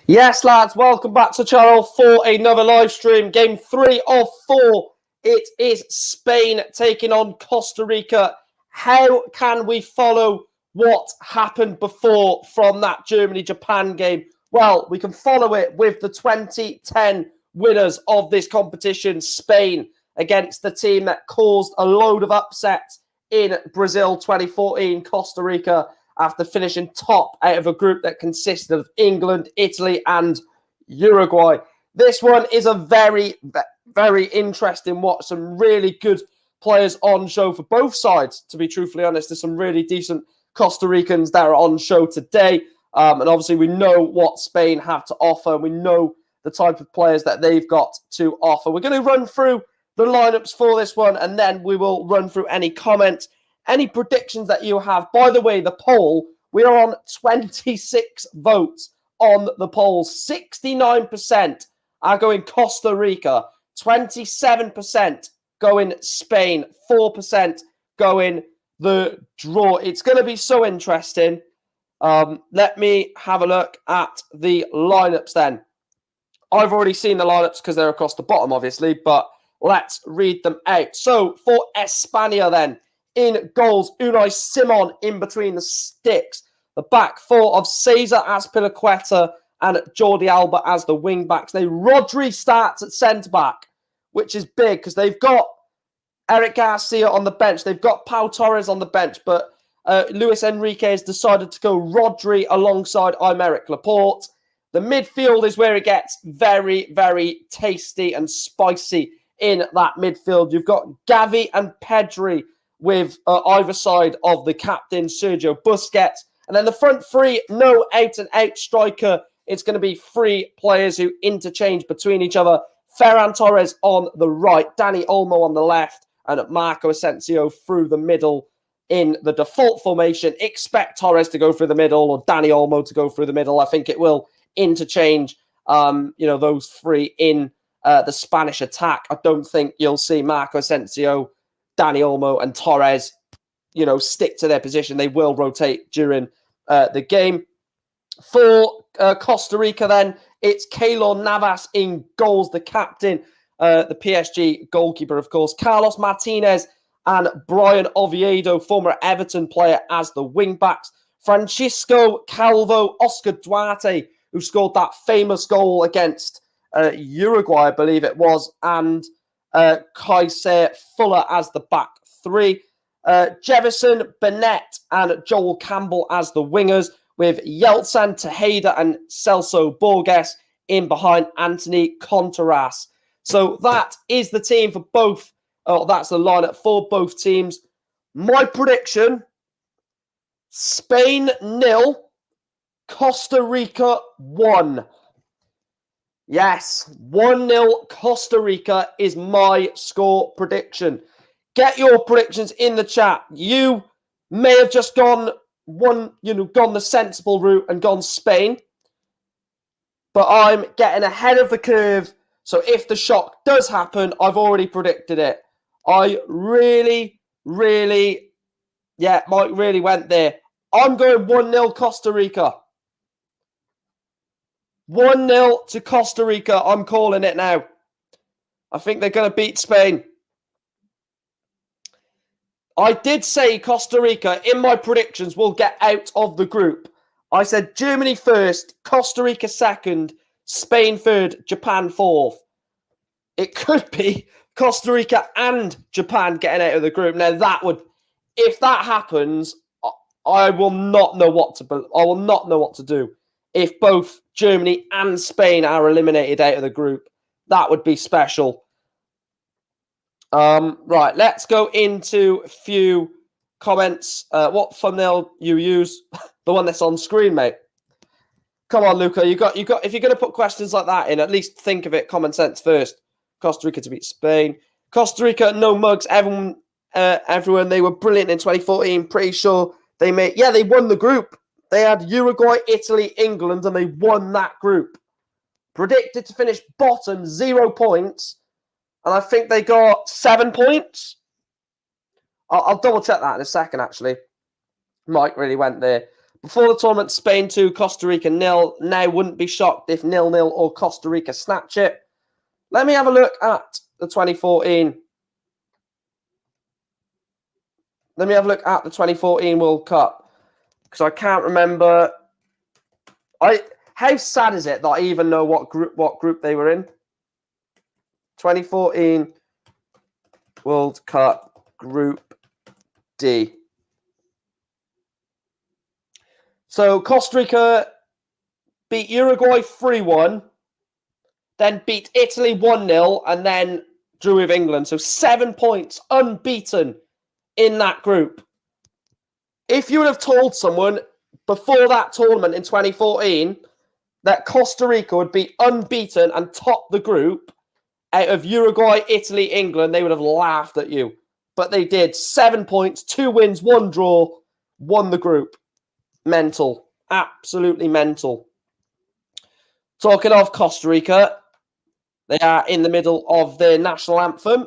Yes, lads, welcome back to the channel for another live stream. Game 3 of 4. It is Spain taking on Costa Rica. How can we follow what happened before from that Germany-Japan game? Well, we can follow it with the 2010 winners of this competition, Spain, against the team that caused a load of upsets in Brazil 2014, Costa Rica, after finishing top out of a group that consisted of England, Italy, and Uruguay. This one is a very, very interesting watch. Some really good players on show for both sides, to be truthfully honest. There's some really decent Costa Ricans that are on show today. And obviously we know what Spain have to offer. We know the type of players that they've got to offer. We're going to run through the lineups for this one, and then we will run through any comments, any predictions that you have. By the way, the poll, we are on 26 votes on the poll. 69% are going Costa Rica, 27% going Spain, 4% going the draw. It's going to be so interesting. Let me have a look at the lineups then. I've already seen the lineups because they're across the bottom, obviously, but let's read them out. So for España then, in goals, Unai Simon in between the sticks. The back four of Cesar Azpilicueta and Jordi Alba as the wing-backs. Rodri starts at centre-back, which is big because they've got Eric Garcia on the bench. They've got Pau Torres on the bench, but Luis Enrique has decided to go Rodri alongside Aymeric Laporte. The midfield is where it gets very, very tasty and spicy in that midfield. You've got Gavi and Pedri with either side of the captain, Sergio Busquets. And then the front three, no out-and-out striker. It's going to be three players who interchange between each other. Ferran Torres on the right, Dani Olmo on the left, and Marco Asensio through the middle in the default formation. Expect Torres to go through the middle or Dani Olmo to go through the middle. I think it will interchange, those three in the Spanish attack. I don't think you'll see Marco Asensio, Dani Olmo, and Torres, stick to their position. They will rotate during the game. For Costa Rica, then, it's Keylor Navas in goals, the captain, the PSG goalkeeper, of course. Carlos Martinez and Brian Oviedo, former Everton player, as the wing-backs. Francisco Calvo, Oscar Duarte, who scored that famous goal against Uruguay, I believe it was, and Kaiser Fuller as the back three. Jefferson, Bennett, and Joel Campbell as the wingers, with Yeltsin, Tejeda, and Celso Borges in behind Anthony Contreras. So that is the team for both. That's the lineup for both teams. My prediction: Spain 0, Costa Rica 1. Yes, 1-0 Costa Rica is my score prediction. Get your predictions in the chat. You may have just gone the sensible route and gone Spain. But I'm getting ahead of the curve. So if the shock does happen, I've already predicted it. I really went there. I'm going 1-0 Costa Rica. 1-0 to Costa Rica. I'm calling it now. I think they're going to beat Spain. I did say Costa Rica in my predictions will get out of the group. I said Germany first, Costa Rica second, Spain third, Japan fourth. It could be Costa Rica and Japan getting out of the group. Now if that happens, I will not know what to do. If both Germany and Spain are eliminated out of the group, that would be special. Right, let's go into a few comments. What thumbnail you use? The one that's on screen, mate. Come on, Luca. You got. If you're going to put questions like that in, at least think of it common sense first. Costa Rica to beat Spain. Costa Rica, no mugs. Everyone, they were brilliant in 2014. Pretty sure they won the group. They had Uruguay, Italy, England, and they won that group. Predicted to finish bottom, 0 points. And I think they got 7 points. I'll double check that in a second, actually. Mike really went there. Before the tournament, Spain 2, Costa Rica 0. Now, wouldn't be shocked if 0-0 or Costa Rica snatch it. Let me have a look at the 2014. Let me have a look at the 2014 World Cup, because I can't remember. How sad is it that I even know what group they were in? 2014 World Cup Group D. So Costa Rica beat Uruguay 3-1, then beat Italy 1-0, and then drew with England. So 7 points, unbeaten in that group. If you would have told someone before that tournament in 2014 that Costa Rica would be unbeaten and top the group out of Uruguay, Italy, England, they would have laughed at you. But they did. 7 points, 2 wins, 1 draw, won the group. Mental. Absolutely mental. Talking of Costa Rica, they are in the middle of their national anthem.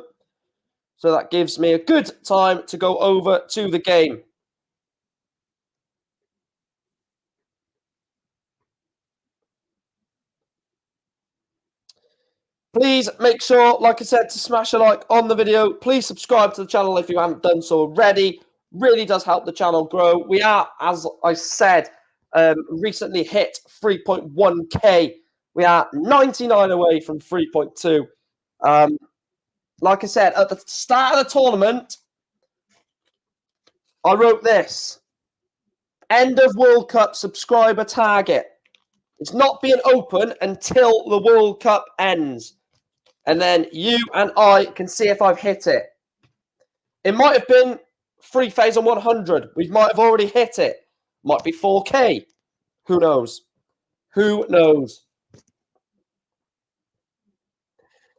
So that gives me a good time to go over to the game. Please make sure, like I said, to smash a like on the video. Please subscribe to the channel if you haven't done so already. Really does help the channel grow. We are, as I said, recently hit 3.1k. We are 99 away from 3.2. Like I said, at the start of the tournament, I wrote this. End of World Cup subscriber target. It's not being open until the World Cup ends. And then you and I can see if I've hit it. It might have been 3,100. We might have already hit it. Might be 4K. Who knows? Who knows?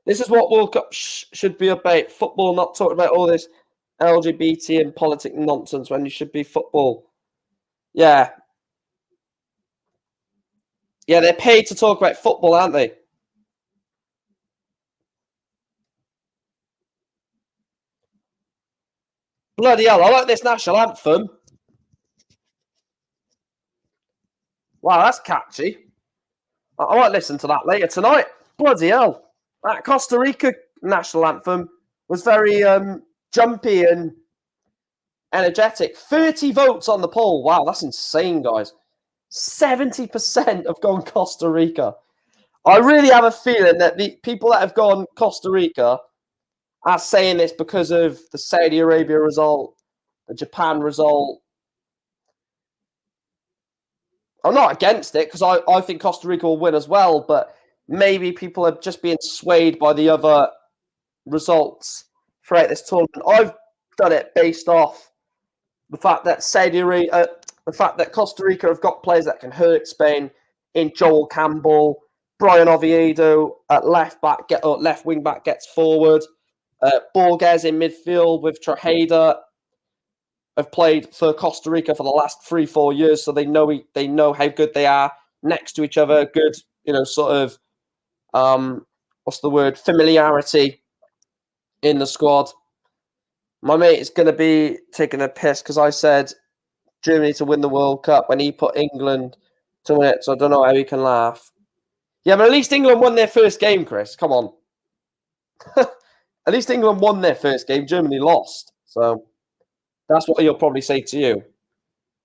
This is what World Cup should be about. Football, not talking about all this LGBT and politic nonsense when you should be football. Yeah. Yeah, they're paid to talk about football, aren't they? Bloody hell, I like this national anthem. Wow, that's catchy. I might listen to that later tonight. Bloody hell. That Costa Rica national anthem was very jumpy and energetic. 30 votes on the poll. Wow, that's insane, guys. 70% have gone Costa Rica. I really have a feeling that the people that have gone Costa Rica are saying this because of the Saudi Arabia result, the Japan result. I'm not against it because I think Costa Rica will win as well, but maybe people are just being swayed by the other results throughout this tournament. I've done it based off the fact that the fact that Costa Rica have got players that can hurt Spain in Joel Campbell, Brian Oviedo at left wing back gets forward, Borges in midfield with Trajeda have played for Costa Rica for the last 3-4 years, so they know how good they are next to each other. Good, sort of what's the word? Familiarity in the squad. My mate is going to be taking a piss because I said Germany to win the World Cup when he put England to win it, so I don't know how he can laugh. Yeah, but at least England won their first game, Chris. Come on. At least England won their first game. Germany lost. So that's what he'll probably say to you.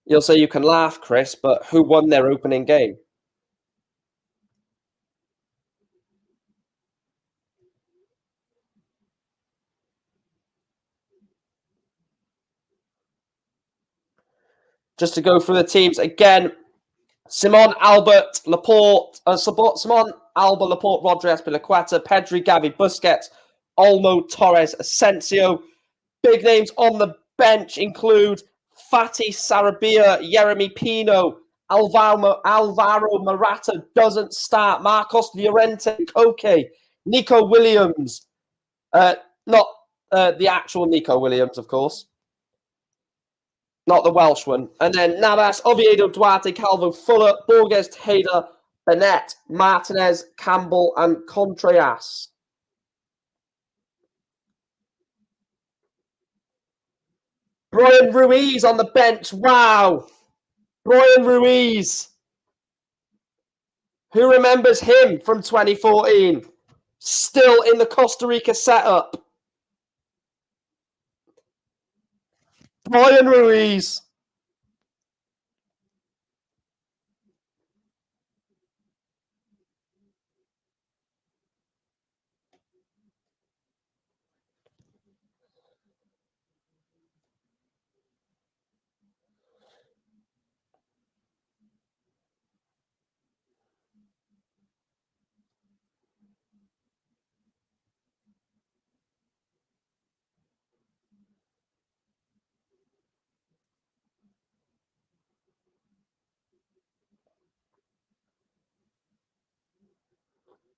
He'll say you can laugh, Chris, but who won their opening game? Just to go through the teams again, Simon, Albert, Laporte, Simon, Alba, Laporte, Rodri, Azpilicueta, Pedri, Gavi, Busquets, Olmo, Torres, Asensio. Big names on the bench include Fatih Sarabia, Yeremy Pino, Alvaro Morata doesn't start, Marcos Llorente, Koke, Nico Williams, not the actual Nico Williams, of course. Not the Welsh one. And then Navas, Oviedo, Duarte, Calvo, Fuller, Borges, Tejeda, Bennett, Martinez, Campbell, and Contreras. Brian Ruiz on the bench. Wow. Brian Ruiz. Who remembers him from 2014? Still in the Costa Rica setup. Brian Ruiz.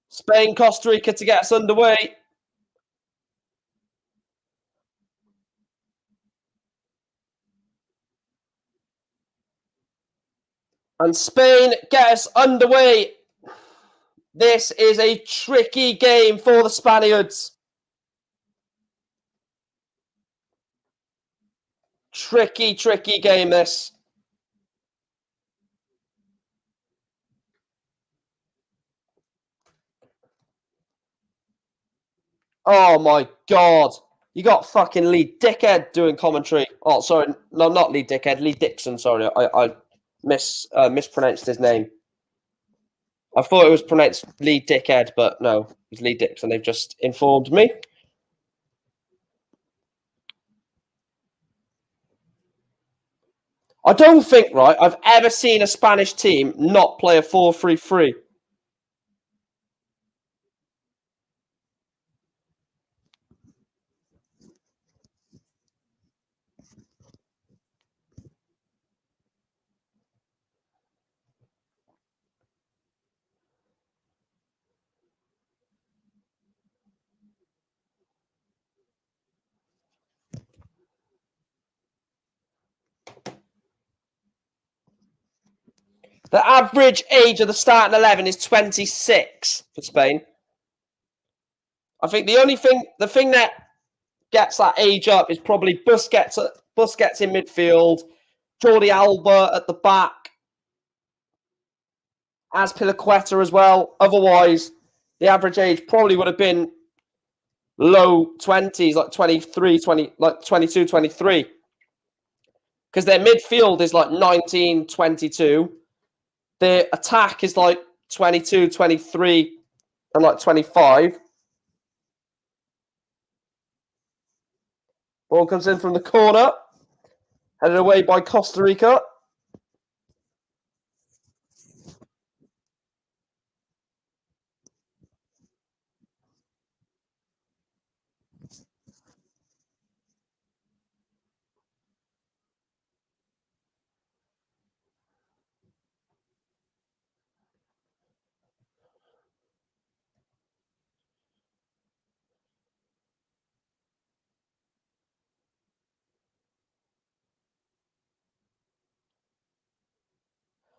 Spain, Costa Rica to get us underway. And Spain get us underway. This is a tricky game for the Spaniards. Tricky game, this. Oh my God. You got fucking Lee Dickhead doing commentary. Oh, sorry. No, not Lee Dickhead. Lee Dixon, sorry. I mispronounced his name. I thought it was pronounced Lee Dickhead, but no, it's Lee Dixon. They've just informed me. I don't think, right, I've ever seen a Spanish team not play a 4-3-3. The average age of the starting 11 is 26 for Spain. I think the thing that gets that age up is probably Busquets in midfield, Jordi Alba at the back, Azpilicueta as well. Otherwise, the average age probably would have been low 20s, like 23, 20, like 22, 23. Because their midfield is like 19, 22. Their attack is like 22, 23, and like 25. Ball comes in from the corner. Headed away by Costa Rica.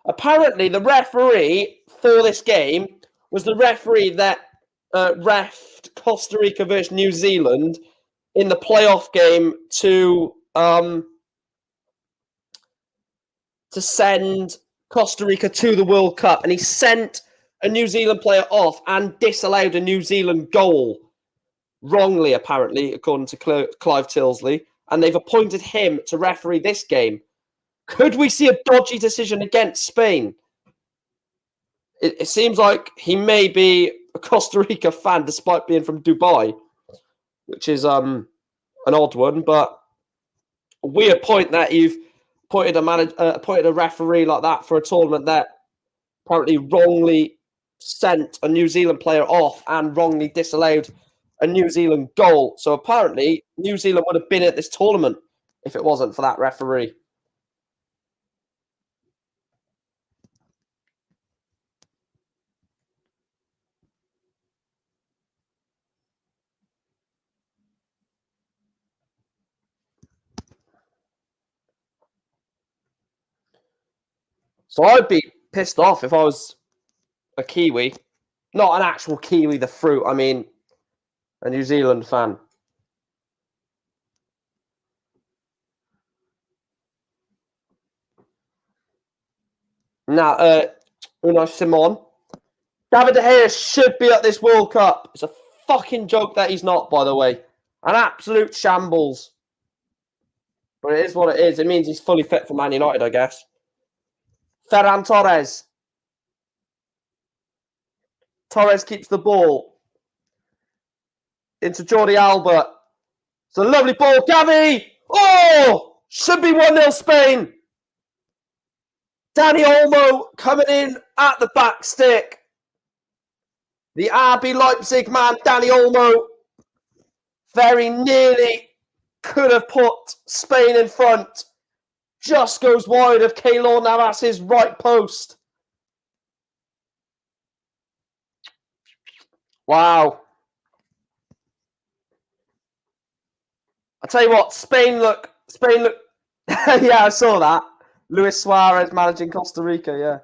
Apparently, the referee for this game was the referee that refed Costa Rica versus New Zealand in the playoff game to send Costa Rica to the World Cup, and he sent a New Zealand player off and disallowed a New Zealand goal wrongly, apparently, according to Clive Tilsley, and they've appointed him to referee this game. Could we see a dodgy decision against Spain? It seems like he may be a Costa Rica fan despite being from Dubai, which is an odd one. But a weird point that you've appointed a referee like that for a tournament that apparently wrongly sent a New Zealand player off and wrongly disallowed a New Zealand goal. So apparently New Zealand would have been at this tournament if it wasn't for that referee. So I'd be pissed off if I was a Kiwi. Not an actual Kiwi, the fruit. I mean, a New Zealand fan. Now, Unai Simon. David De Gea should be at this World Cup. It's a fucking joke that he's not, by the way. An absolute shambles. But it is what it is. It means he's fully fit for Man United, I guess. Ferran Torres. Torres keeps the ball. Into Jordi Alba. It's a lovely ball. Gavi! Oh! Should be 1-0 Spain. Dani Olmo coming in at the back stick. The RB Leipzig man, Dani Olmo, very nearly could have put Spain in front. Just goes wide of Keylor Navas's right post. Wow. I tell you what, Spain look. Yeah, I saw that. Luis Suarez managing Costa Rica, yeah.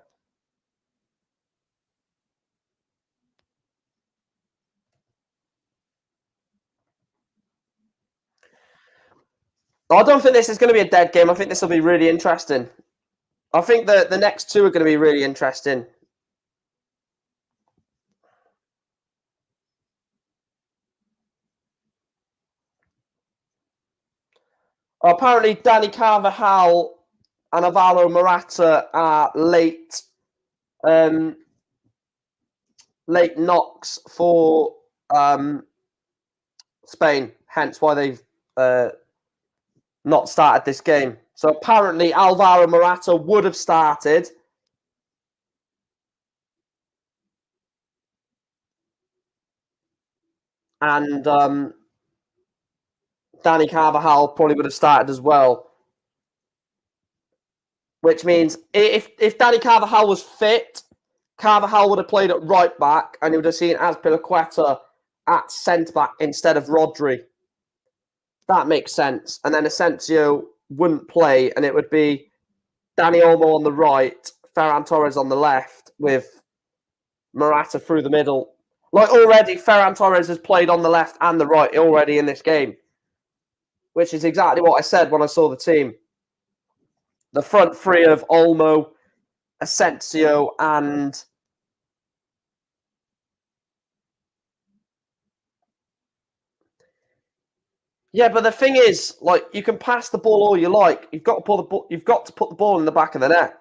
I don't think this is going to be a dead game. I think this will be really interesting. I think the next two are going to be really interesting. Apparently, Dani Carvajal and Alvaro Morata are late knocks for Spain, hence why they've not started this game. So apparently Alvaro Morata would have started. And Dani Carvajal probably would have started as well. Which means if Dani Carvajal was fit, Carvajal would have played at right back and you would have seen Azpilicueta at centre back instead of Rodri. That makes sense. And then Asensio wouldn't play and it would be Dani Olmo on the right, Ferran Torres on the left with Morata through the middle. Like already, Ferran Torres has played on the left and the right already in this game, which is exactly what I said when I saw the team. The front three of Olmo, Asensio, and yeah, but the thing is, like, you can pass the ball all you like. You've got to put the ball in the back of the net.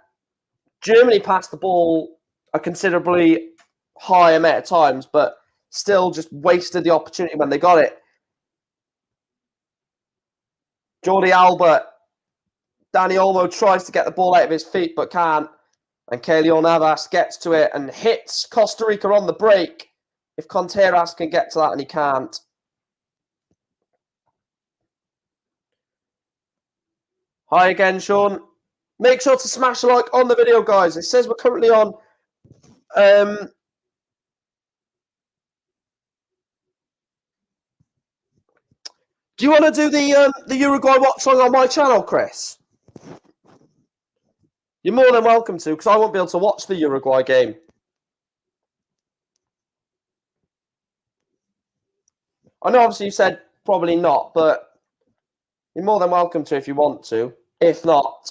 Germany passed the ball a considerably high amount of times, but still just wasted the opportunity when they got it. Jordi Alba, Dani Olmo tries to get the ball out of his feet, but can't. And Keylor Navas gets to it and hits Costa Rica on the break. If Contreras can get to that and he can't. Hi again, Sean. Make sure to smash a like on the video, guys. It says we're currently on do you want to do the Uruguay watch along on my channel, Chris? You're more than welcome to, because I won't be able to watch the Uruguay game. I know obviously you said probably not, but you're more than welcome to if you want to. If not,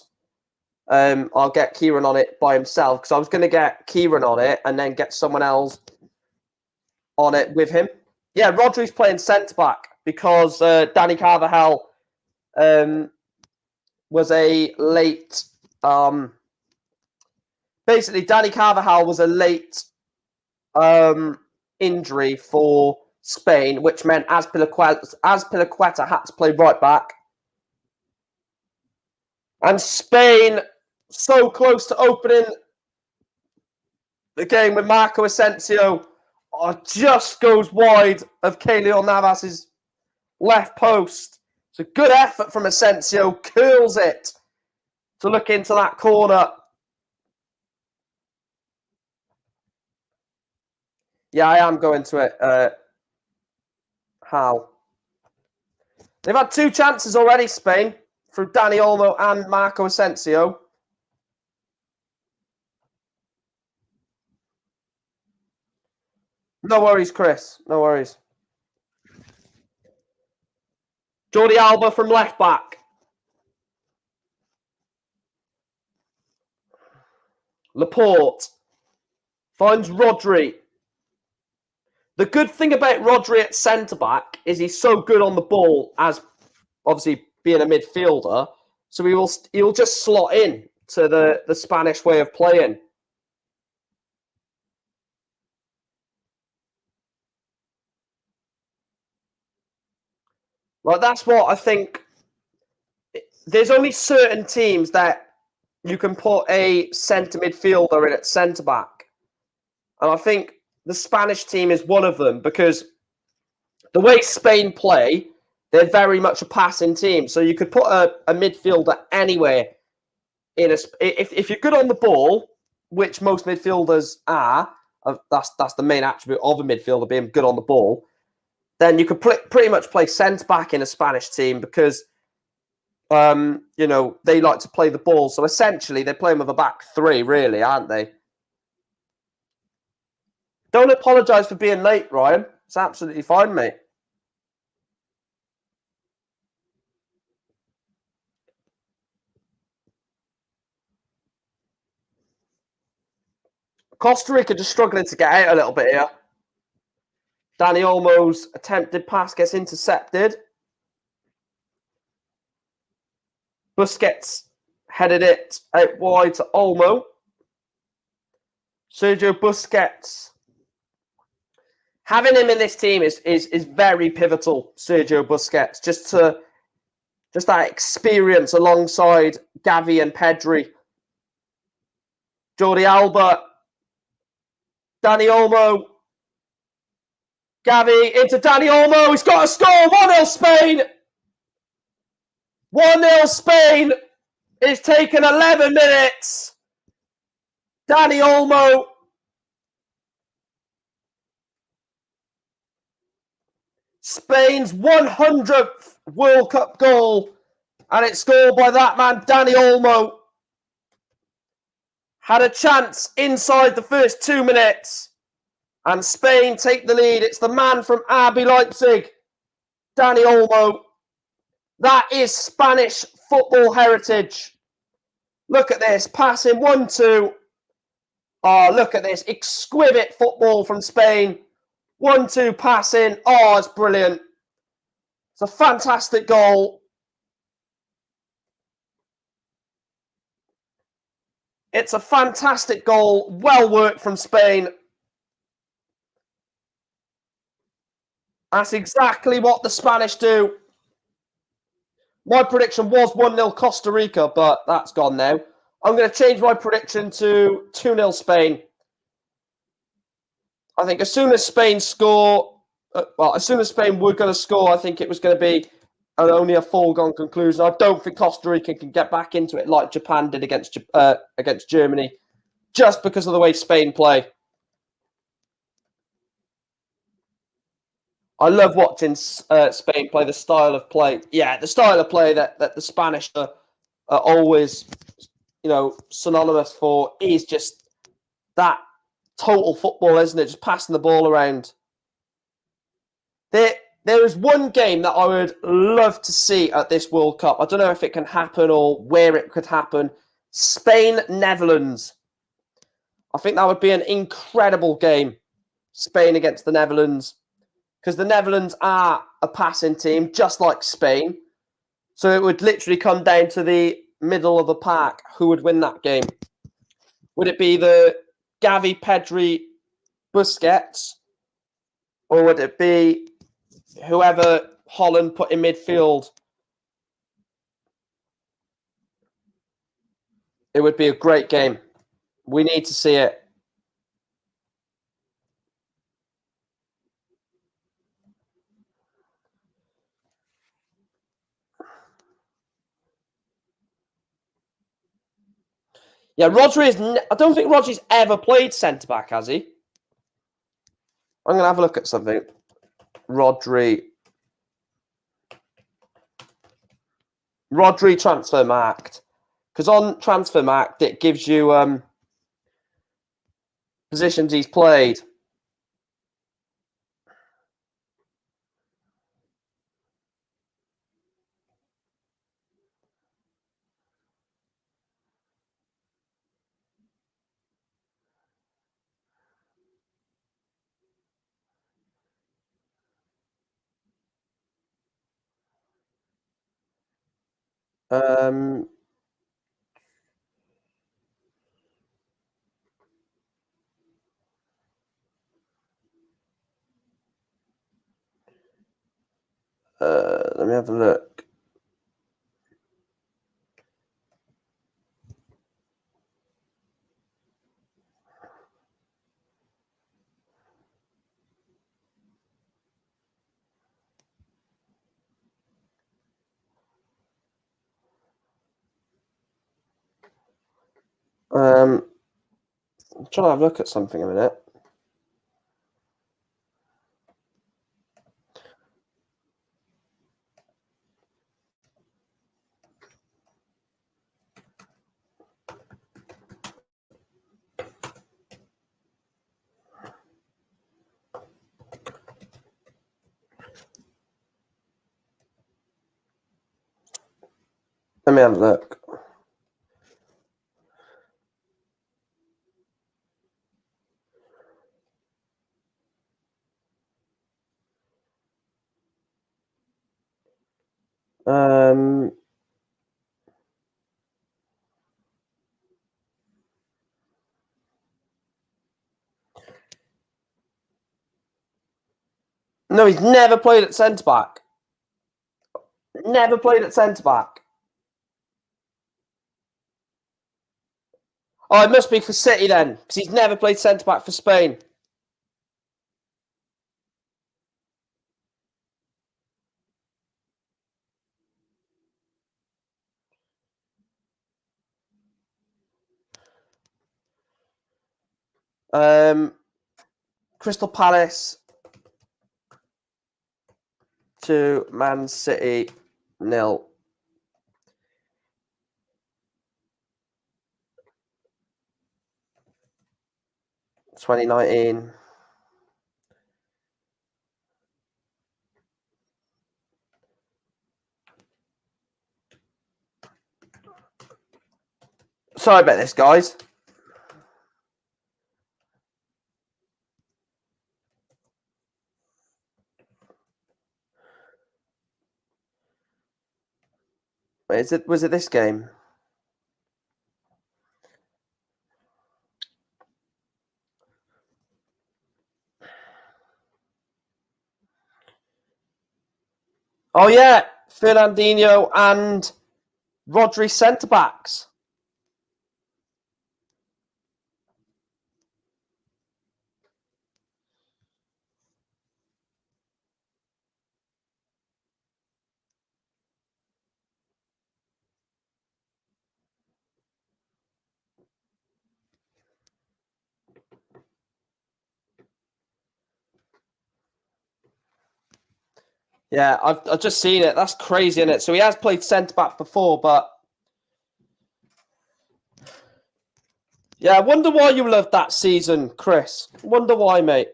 I'll get Kieran on it by himself, because I was going to get Kieran on it and then get someone else on it with him. Yeah, Rodri's playing centre-back because Dani Carvajal was a late... basically, Dani Carvajal was a late injury for Spain, which meant Azpilicueta had to play right back. And Spain, so close to opening the game with Marco Asensio, just goes wide of Keylor Navas's left post. It's a good effort from Asensio, curls it to look into that corner. Yeah, I am going to it. How? They've had two chances already, Spain, through Dani Olmo and Marco Asensio. No worries, Chris. No worries. Jordi Alba from left back. Laporte finds Rodri. The good thing about Rodri at centre-back is he's so good on the ball as obviously being a midfielder. So he'll just slot in to the Spanish way of playing. Like, that's what I think. There's only certain teams that you can put a centre midfielder in at centre back. And I think the Spanish team is one of them because the way Spain play, they're very much a passing team. So you could put a midfielder anywhere in if you're good on the ball, which most midfielders are, that's the main attribute of a midfielder, being good on the ball, then you could pretty much play centre back in a Spanish team because they like to play the ball. So essentially, they're playing with a back three, really, aren't they? Don't apologise for being late, Ryan. It's absolutely fine, mate. Costa Rica just struggling to get out a little bit here. Dani Olmo's attempted pass gets intercepted. Busquets headed it out wide to Olmo. Sergio Busquets. Having him in this team is very pivotal, Sergio Busquets, just that experience alongside Gavi and Pedri. Jordi Alba. Dani Olmo. Gavi into Dani Olmo. He's got to score. 1-0 Spain. 1-0 Spain. It's taken 11 minutes. Dani Olmo. Spain's 100th World Cup goal. And it's scored by that man, Dani Olmo. Had a chance inside the first 2 minutes. And Spain take the lead. It's the man from RB Leipzig, Dani Olmo. That is Spanish football heritage. Look at this. Passing 1-2. Oh, look at this. Exquisite football from Spain. 1-2 passing. Oh, it's brilliant. It's a fantastic goal. It's a fantastic goal. Well worked from Spain. That's exactly what the Spanish do. My prediction was 1-0 Costa Rica, but that's gone now. I'm going to change my prediction to 2-0 Spain. I think as soon as Spain score, as soon as Spain were going to score, I think it was going to be only a foregone conclusion. I don't think Costa Rica can get back into it like Japan did against Germany, just because of the way Spain play. I love watching Spain play, the style of play. Yeah, the style of play that the Spanish are always, synonymous for is just that total football, isn't it? Just passing the ball around. There is one game that I would love to see at this World Cup. I don't know if it can happen or where it could happen. Spain-Netherlands. I think that would be an incredible game. Spain against the Netherlands. Because the Netherlands are a passing team, just like Spain. So it would literally come down to the middle of the pack. Who would win that game? Would it be the Gavi, Pedri, Busquets? Or would it be whoever Holland put in midfield? It would be a great game. We need to see it. Yeah, Rodri is. I don't think Rodri's ever played centre back, has he? I'm going to have a look at something. Rodri Transfermarkt. Because on Transfermarkt, it gives you positions he's played. Um, let me have a look. I'm trying to have a look at something a minute. Let me have a look. No, he's never played at centre back. Never played at centre back. Oh, it must be for City then, because he's never played centre back for Spain. Crystal Palace to Man City 0. (2019). Sorry about this, guys. Was it this game? Oh yeah, Fernandinho and Rodri centre backs. Yeah, I've just seen it. That's crazy, isn't it? So he has played centre back before, but yeah, I wonder why you loved that season, Chris. Wonder why, mate.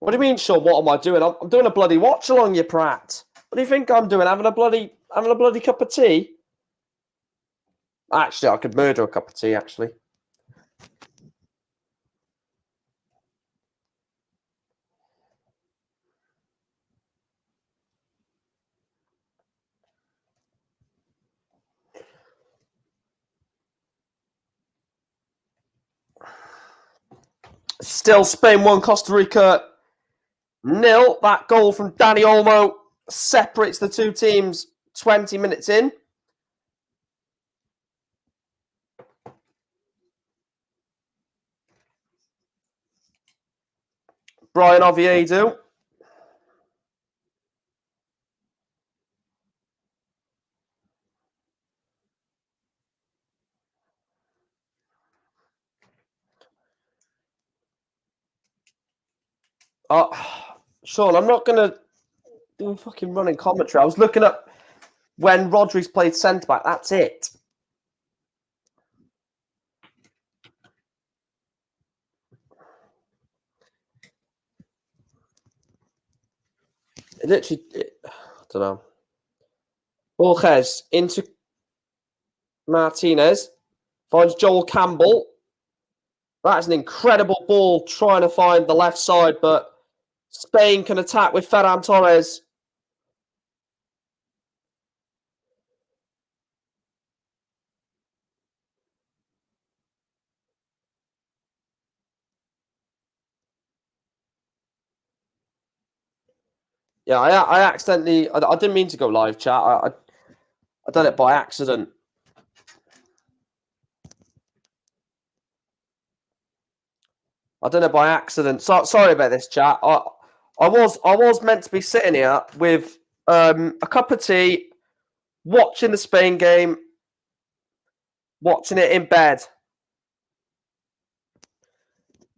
What do you mean, Sean? What am I doing? I'm doing a bloody watch along, you prat. What do you think I'm doing? Having a bloody cup of tea? Actually, I could murder a cup of tea. Actually, still Spain 1, Costa Rica 0. That goal from Dani Olmo separates the two teams 20 minutes in. Brian Oviedo. Sean, I'm not going to do fucking running commentary. I was looking up when Rodri's played centre back. That's it. I don't know. Borges into Martinez. Finds Joel Campbell. That is an incredible ball trying to find the left side, but Spain can attack with Ferran Torres. Yeah, I accidentally. I didn't mean to go live chat. I done it by accident. I done it by accident. So sorry about this, chat. I was meant to be sitting here with a cup of tea, watching the Spain game, watching it in bed.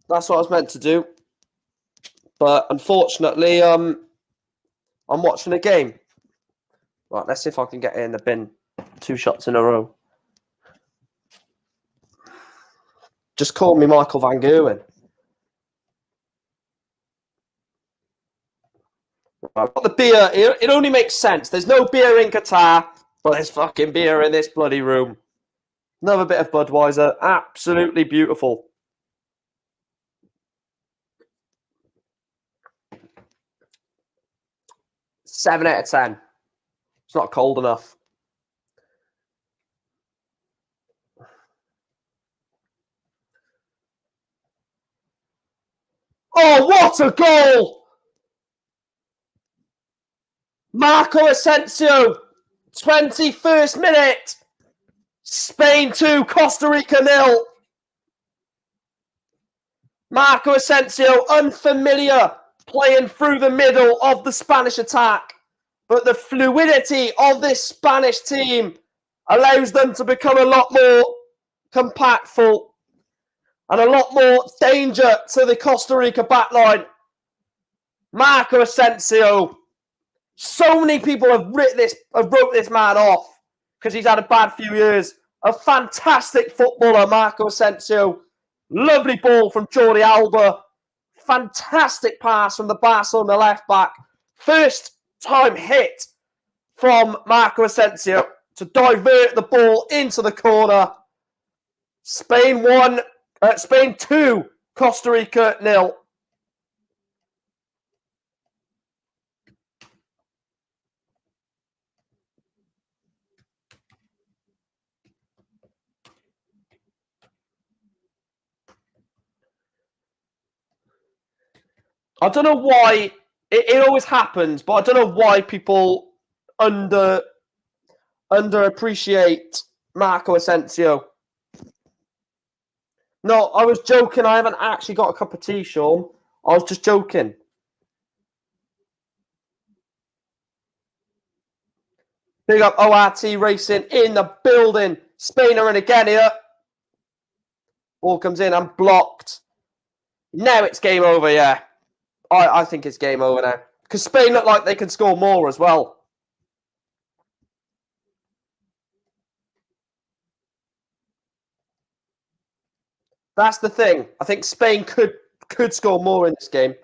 That's what I was meant to do. But unfortunately, I'm watching a game. Right, let's see if I can get in the bin 2 shots in a row. Just call me Michael Van Gerwen. Right, the beer, it only makes sense. There's no beer in Qatar, but there's fucking beer in this bloody room. Another bit of Budweiser. Absolutely beautiful. Seven out of 10. It's not cold enough. Oh, what a goal! Marco Asensio, 21st minute. Spain 2, Costa Rica 0. Marco Asensio, unfamiliar, playing through the middle of the Spanish attack. But the fluidity of this Spanish team allows them to become a lot more compactful and a lot more danger to the Costa Rica backline. Marco Asensio. So many people have wrote this man off because he's had a bad few years. A fantastic footballer, Marco Asensio. Lovely ball from Jordi Alba. Fantastic pass from the Barcelona left back. First time hit from Marco Asensio to divert the ball into the corner. Spain 2, Costa Rica 0. I don't know why it always happens, but I don't know why people underappreciate Marco Asensio. No, I was joking. I haven't actually got a cup of tea, Sean. I was just joking. Big up ORT Racing in the building. Spain are in again here. Ball comes in and blocked. Now it's game over, yeah. I think it's game over now. Because Spain look like they can score more as well. That's the thing. I think Spain could score more in this game.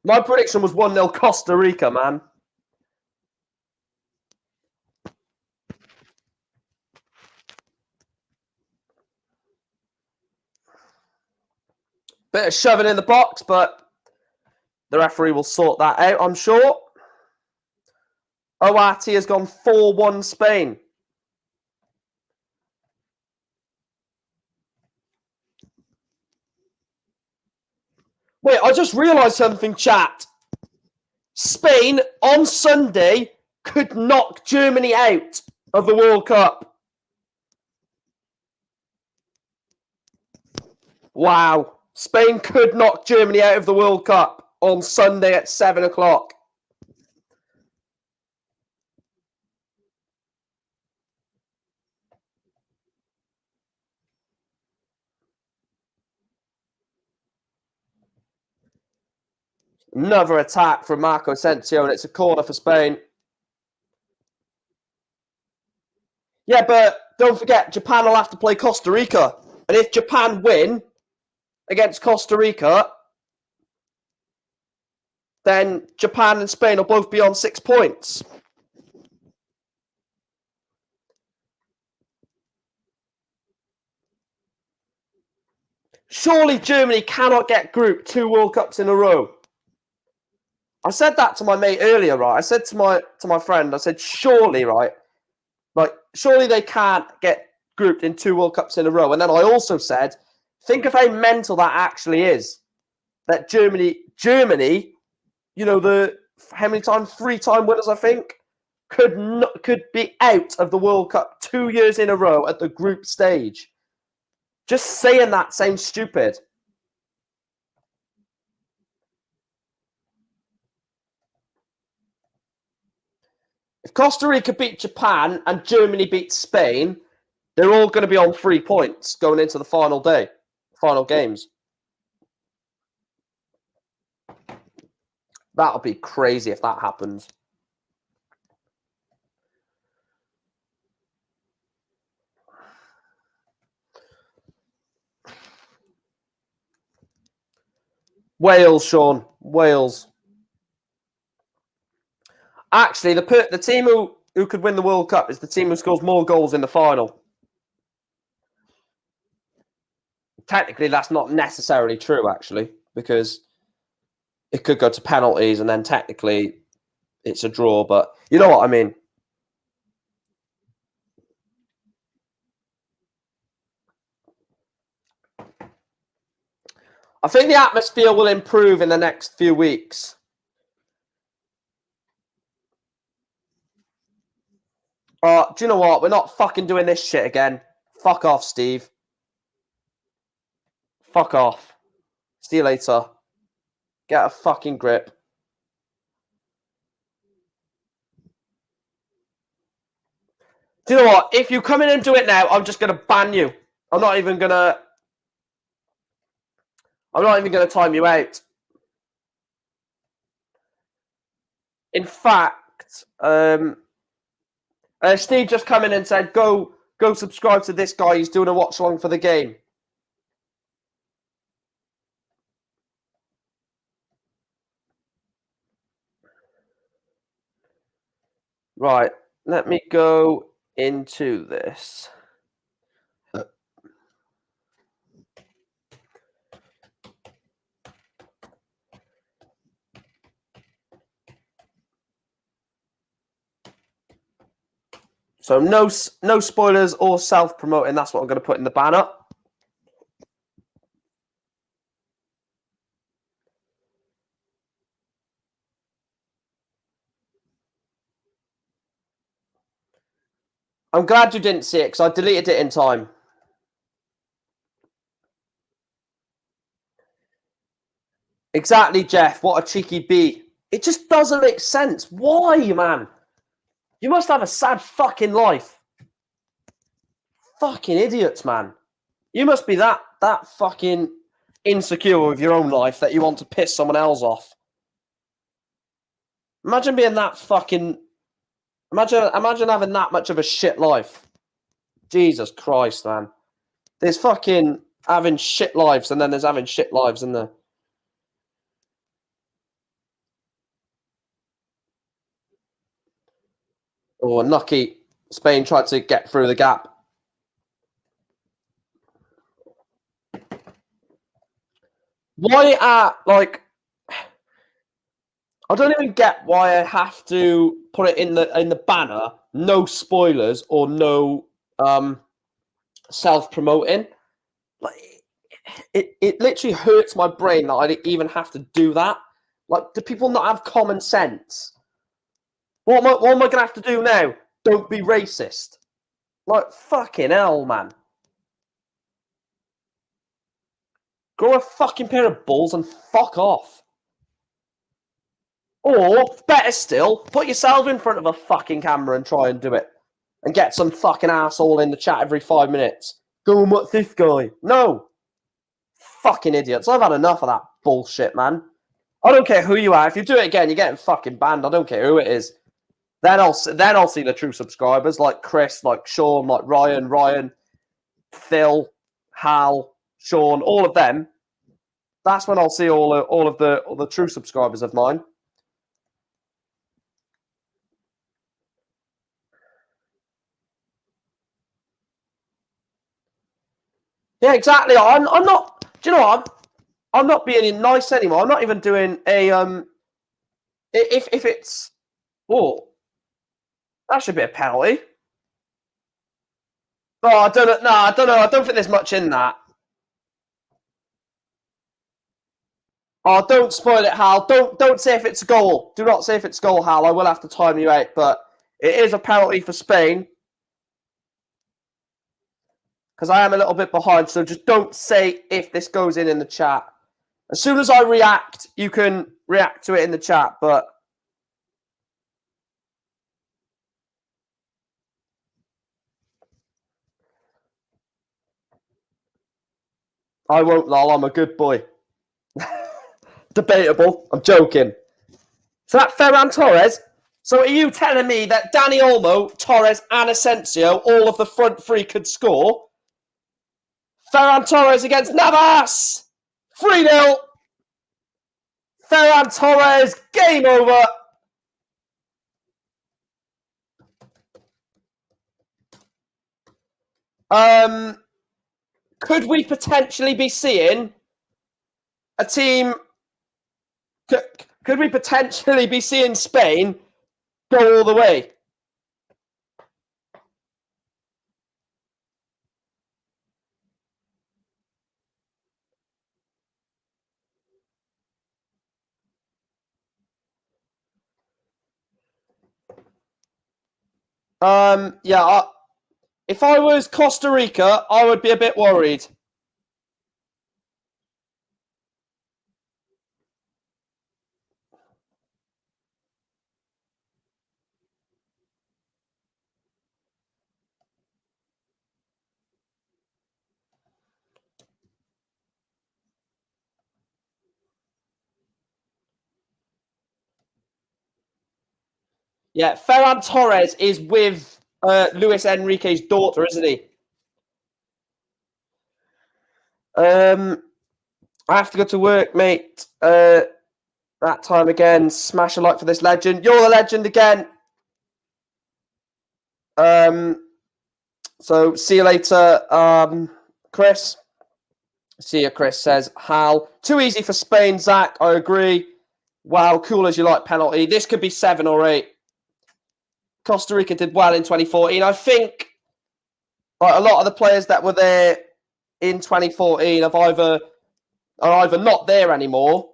My prediction was 1-0 Costa Rica, man. Bit of shoving in the box, but the referee will sort that out, I'm sure. ORT has gone 4-1 Spain. Wait, I just realised something, chat. Spain, on Sunday, could knock Germany out of the World Cup. Wow. Spain could knock Germany out of the World Cup on Sunday at 7 o'clock. Another attack from Marco Asensio, and it's a corner for Spain. Yeah, but don't forget, Japan will have to play Costa Rica. And if Japan win against Costa Rica, then Japan and Spain will both be on 6 points. Surely Germany cannot get group 2 World Cups in a row. I said that to my mate earlier, right? I said to my friend, I said, surely, right? Like, surely they can't get grouped in 2 World Cups in a row. And then I also said, Think of how mental that actually is. That Germany, you know, how many times? 3-time winners, I think, could be out of the World Cup 2 years in a row at the group stage. Just saying that sounds stupid. If Costa Rica beat Japan and Germany beat Spain, they're all going to be on 3 points going into the final games. That'll be crazy if that happens. Wales, Sean. Wales. Actually, the team who could win the World Cup is the team who scores more goals in the final. Technically, that's not necessarily true, actually, because it could go to penalties and then technically it's a draw. But you know what I mean. I think the atmosphere will improve in the next few weeks. Do you know what? We're not fucking doing this shit again. Fuck off, Steve. Fuck off. See you later. Get a fucking grip. Do you know what? If you come in and do it now, I'm just going to ban you. I'm not even going to time you out. In fact, Steve just come in and said, go subscribe to this guy. He's doing a watch along for the game. Right. Let me go into this. So no spoilers or self-promoting. That's what I'm going to put in the banner. I'm glad you didn't see it because I deleted it in time. Exactly, Jeff. What a cheeky bee. It just doesn't make sense. Why, man? You must have a sad fucking life. Fucking idiots, man. You must be that fucking insecure with your own life that you want to piss someone else off. Imagine being that fucking... Imagine having that much of a shit life. Jesus Christ, man. There's fucking having shit lives and then there's having shit lives in there. Oh, Nucky. Spain tried to get through the gap. Why I don't even get why I have to put it in the banner, no spoilers or no self-promoting. Like it literally hurts my brain that I even have to do that. Like, do people not have common sense? What am I going to have to do now? Don't be racist. Like, fucking hell, man. Grow a fucking pair of balls and fuck off. Or, better still, put yourself in front of a fucking camera and try and do it. And get some fucking asshole in the chat every 5 minutes. Go and watch this guy. No. Fucking idiots. I've had enough of that bullshit, man. I don't care who you are. If you do it again, you're getting fucking banned. I don't care who it is. Then I'll see the true subscribers like Chris, like Sean, like Ryan, Phil, Hal, Sean, all of them. That's when I'll see all of the true subscribers of mine. Yeah, exactly. I'm not. Do you know what? I'm not being nice anymore. I'm not even doing a If it's that should be a penalty. Oh, I don't know. No, I don't know. I don't think there's much in that. Oh, don't spoil it, Hal. Don't say if it's a goal. Do not say if it's a goal, Hal. I will have to time you out, but it is a penalty for Spain because I am a little bit behind. So just don't say if this goes in the chat. As soon as I react, you can react to it in the chat, but I won't, lol. I'm a good boy. Debatable. I'm joking. So that Ferran Torres. So are you telling me that Dani Olmo, Torres, and Asensio, all of the front three, could score? Ferran Torres against Navas! 3-0. Ferran Torres, game over. Could we potentially be seeing a team? Could we potentially be seeing Spain go all the way? Yeah. If I was Costa Rica, I would be a bit worried. Yeah, Ferran Torres is with Luis Enrique's daughter, isn't he? I have to go to work, mate. That time again. Smash a like for this legend. You're the legend again. So see you later, Chris. See you, Chris says. Hal. Too easy for Spain, Zach. I agree. Wow, cool as you like penalty. This could be 7 or 8. Costa Rica did well in 2014. I think like, a lot of the players that were there in 2014 are either not there anymore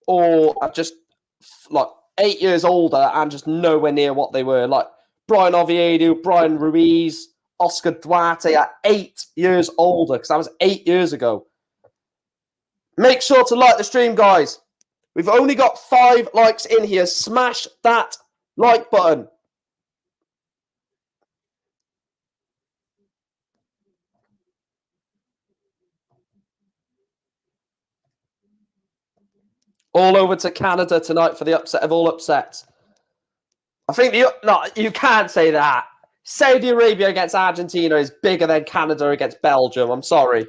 or are just like 8 years older and just nowhere near what they were. Like Brian Oviedo, Brian Ruiz, Oscar Duarte are 8 years older because that was 8 years ago. Make sure to like the stream, guys. We've only got 5 likes in here. Smash that like button. All over to Canada tonight for the upset of all upsets. I think you can't say that. Saudi Arabia against Argentina is bigger than Canada against Belgium. I'm sorry.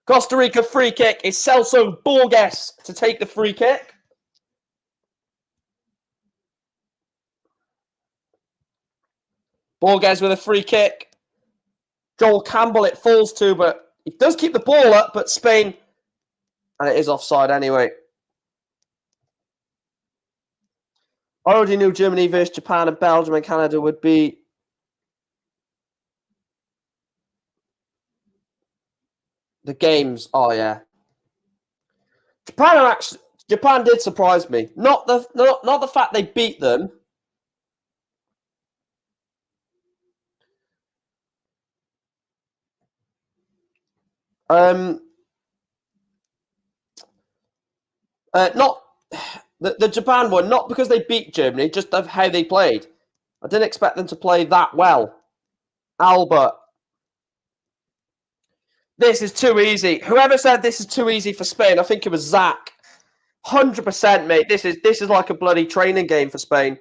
Costa Rica free kick is Celso Borges to take the free kick. Borges with a free kick. Joel Campbell it falls to, but he does keep the ball up, but Spain, and it is offside anyway. I already knew Germany versus Japan and Belgium and Canada would be the games. Oh yeah, Japan did surprise me. Not the fact they beat them. Not the Japan one, not because they beat Germany, just of how they played. I didn't expect them to play that well. Albert, this is too easy. Whoever said this is too easy for Spain, I think it was Zach. 100%, mate. This is like a bloody training game for Spain.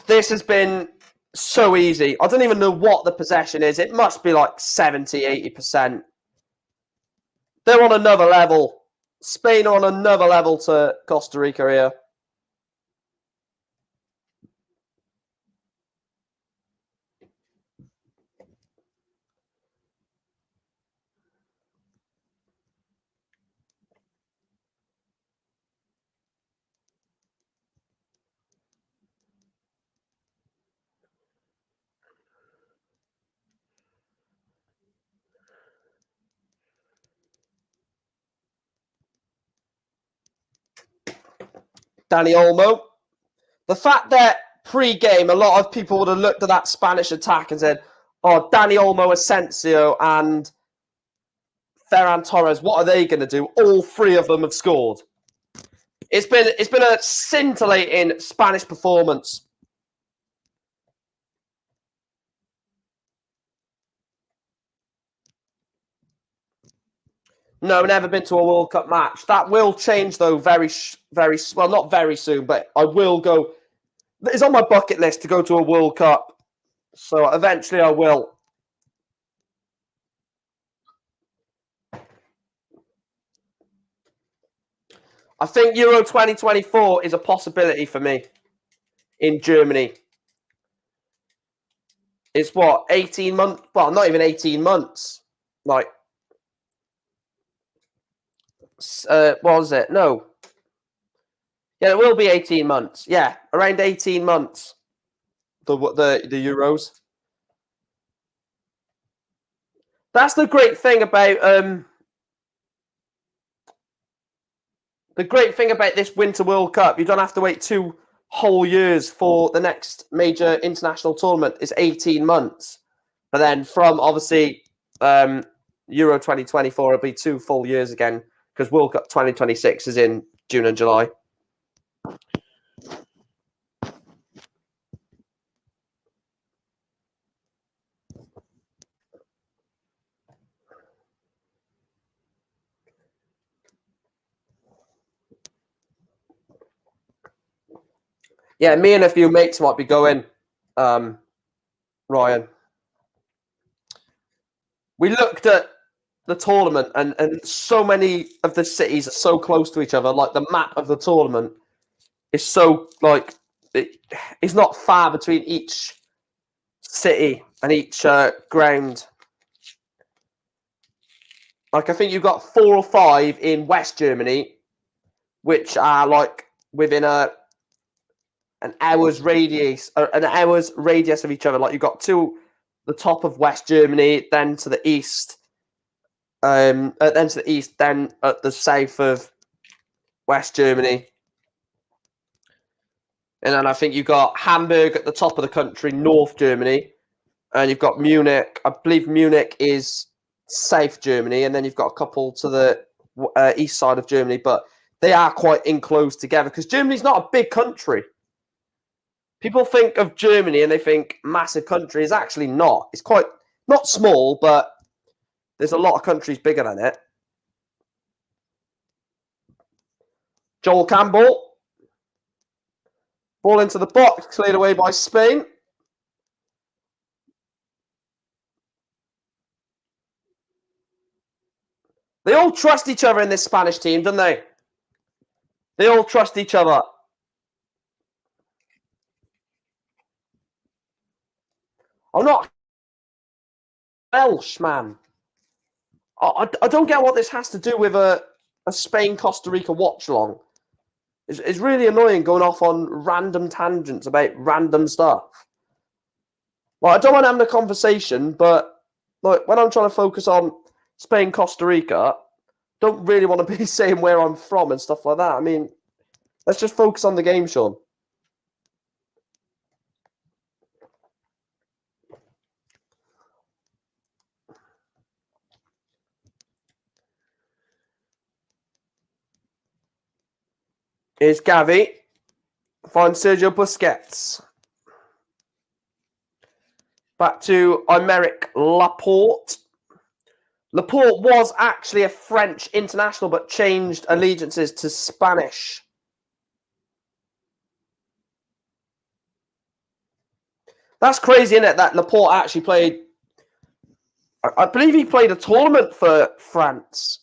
This has been so easy. I don't even know what the possession is. It must be like 70, 80%. They're on another level. Spain are on another level to Costa Rica here. Dani Olmo. The fact that pre-game, a lot of people would have looked at that Spanish attack and said, oh, Dani Olmo, Asensio, and Ferran Torres, what are they going to do? All three of them have scored. It's been a scintillating Spanish performance. No, never been to a World Cup match. That will change, though, very, well, not very soon, but I will go. It's on my bucket list to go to a World Cup. So eventually I will. I think Euro 2024 is a possibility for me in Germany. It's what, 18 months? Well, not even 18 months. Like, what was it? No. Yeah, it will be 18 months. Yeah, around 18 months. The Euros. That's the great thing about this Winter World Cup. You don't have to wait 2 whole years for the next major international tournament. It's 18 months. But then from, obviously, Euro 2024, it'll be 2 full years again, because World Cup 2026 is in June and July. Yeah, me and a few mates might be going, Ryan. We looked at the tournament, and so many of the cities are so close to each other. Like, the map of the tournament is so, like, it's not far between each city and each ground. Like, I think you've got 4 or 5 in West Germany, which are, like, within an hour's radius of each other. Like, you've got 2 the top of West Germany, then to the east, then at the south of West Germany. And then I think you've got Hamburg at the top of the country, North Germany. And you've got Munich. I believe Munich is South Germany. And then you've got a couple to the east side of Germany. But they are quite enclosed together, because Germany's not a big country. People think of Germany and they think massive country. It's actually not. It's quite, not small, but there's a lot of countries bigger than it. Joel Campbell. Ball into the box, cleared away by Spain. They all trust each other in this Spanish team, don't they? They all trust each other. I'm not Welsh, man. I don't get what this has to do with a Spain-Costa Rica watch-along. It's really annoying going off on random tangents about random stuff. Well, I don't want to have the conversation, but like, when I'm trying to focus on Spain, Costa Rica, don't really want to be saying where I'm from and stuff like that. I mean, let's just focus on the game, Sean. Here's Gavi. Finds Sergio Busquets. Back to Aymeric Laporte. Laporte was actually a French international, but changed allegiances to Spanish. That's crazy, isn't it, that Laporte actually played... I believe he played a tournament for France.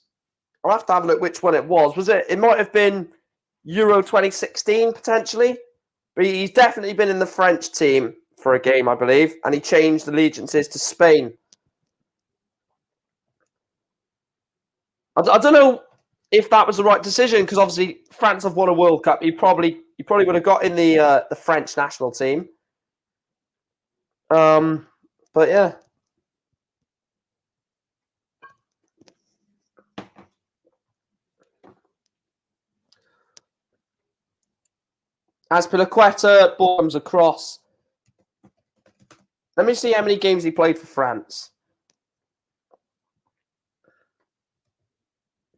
I'll have to have a look which one it was. Was it? It might have been Euro 2016, potentially. But he's definitely been in the French team for a game, I believe. And he changed allegiances to Spain. I don't know if that was the right decision, because obviously France have won a World Cup. He probably would have got in the French national team. But yeah. Azpilicueta, ball comes across. Let me see how many games he played for France.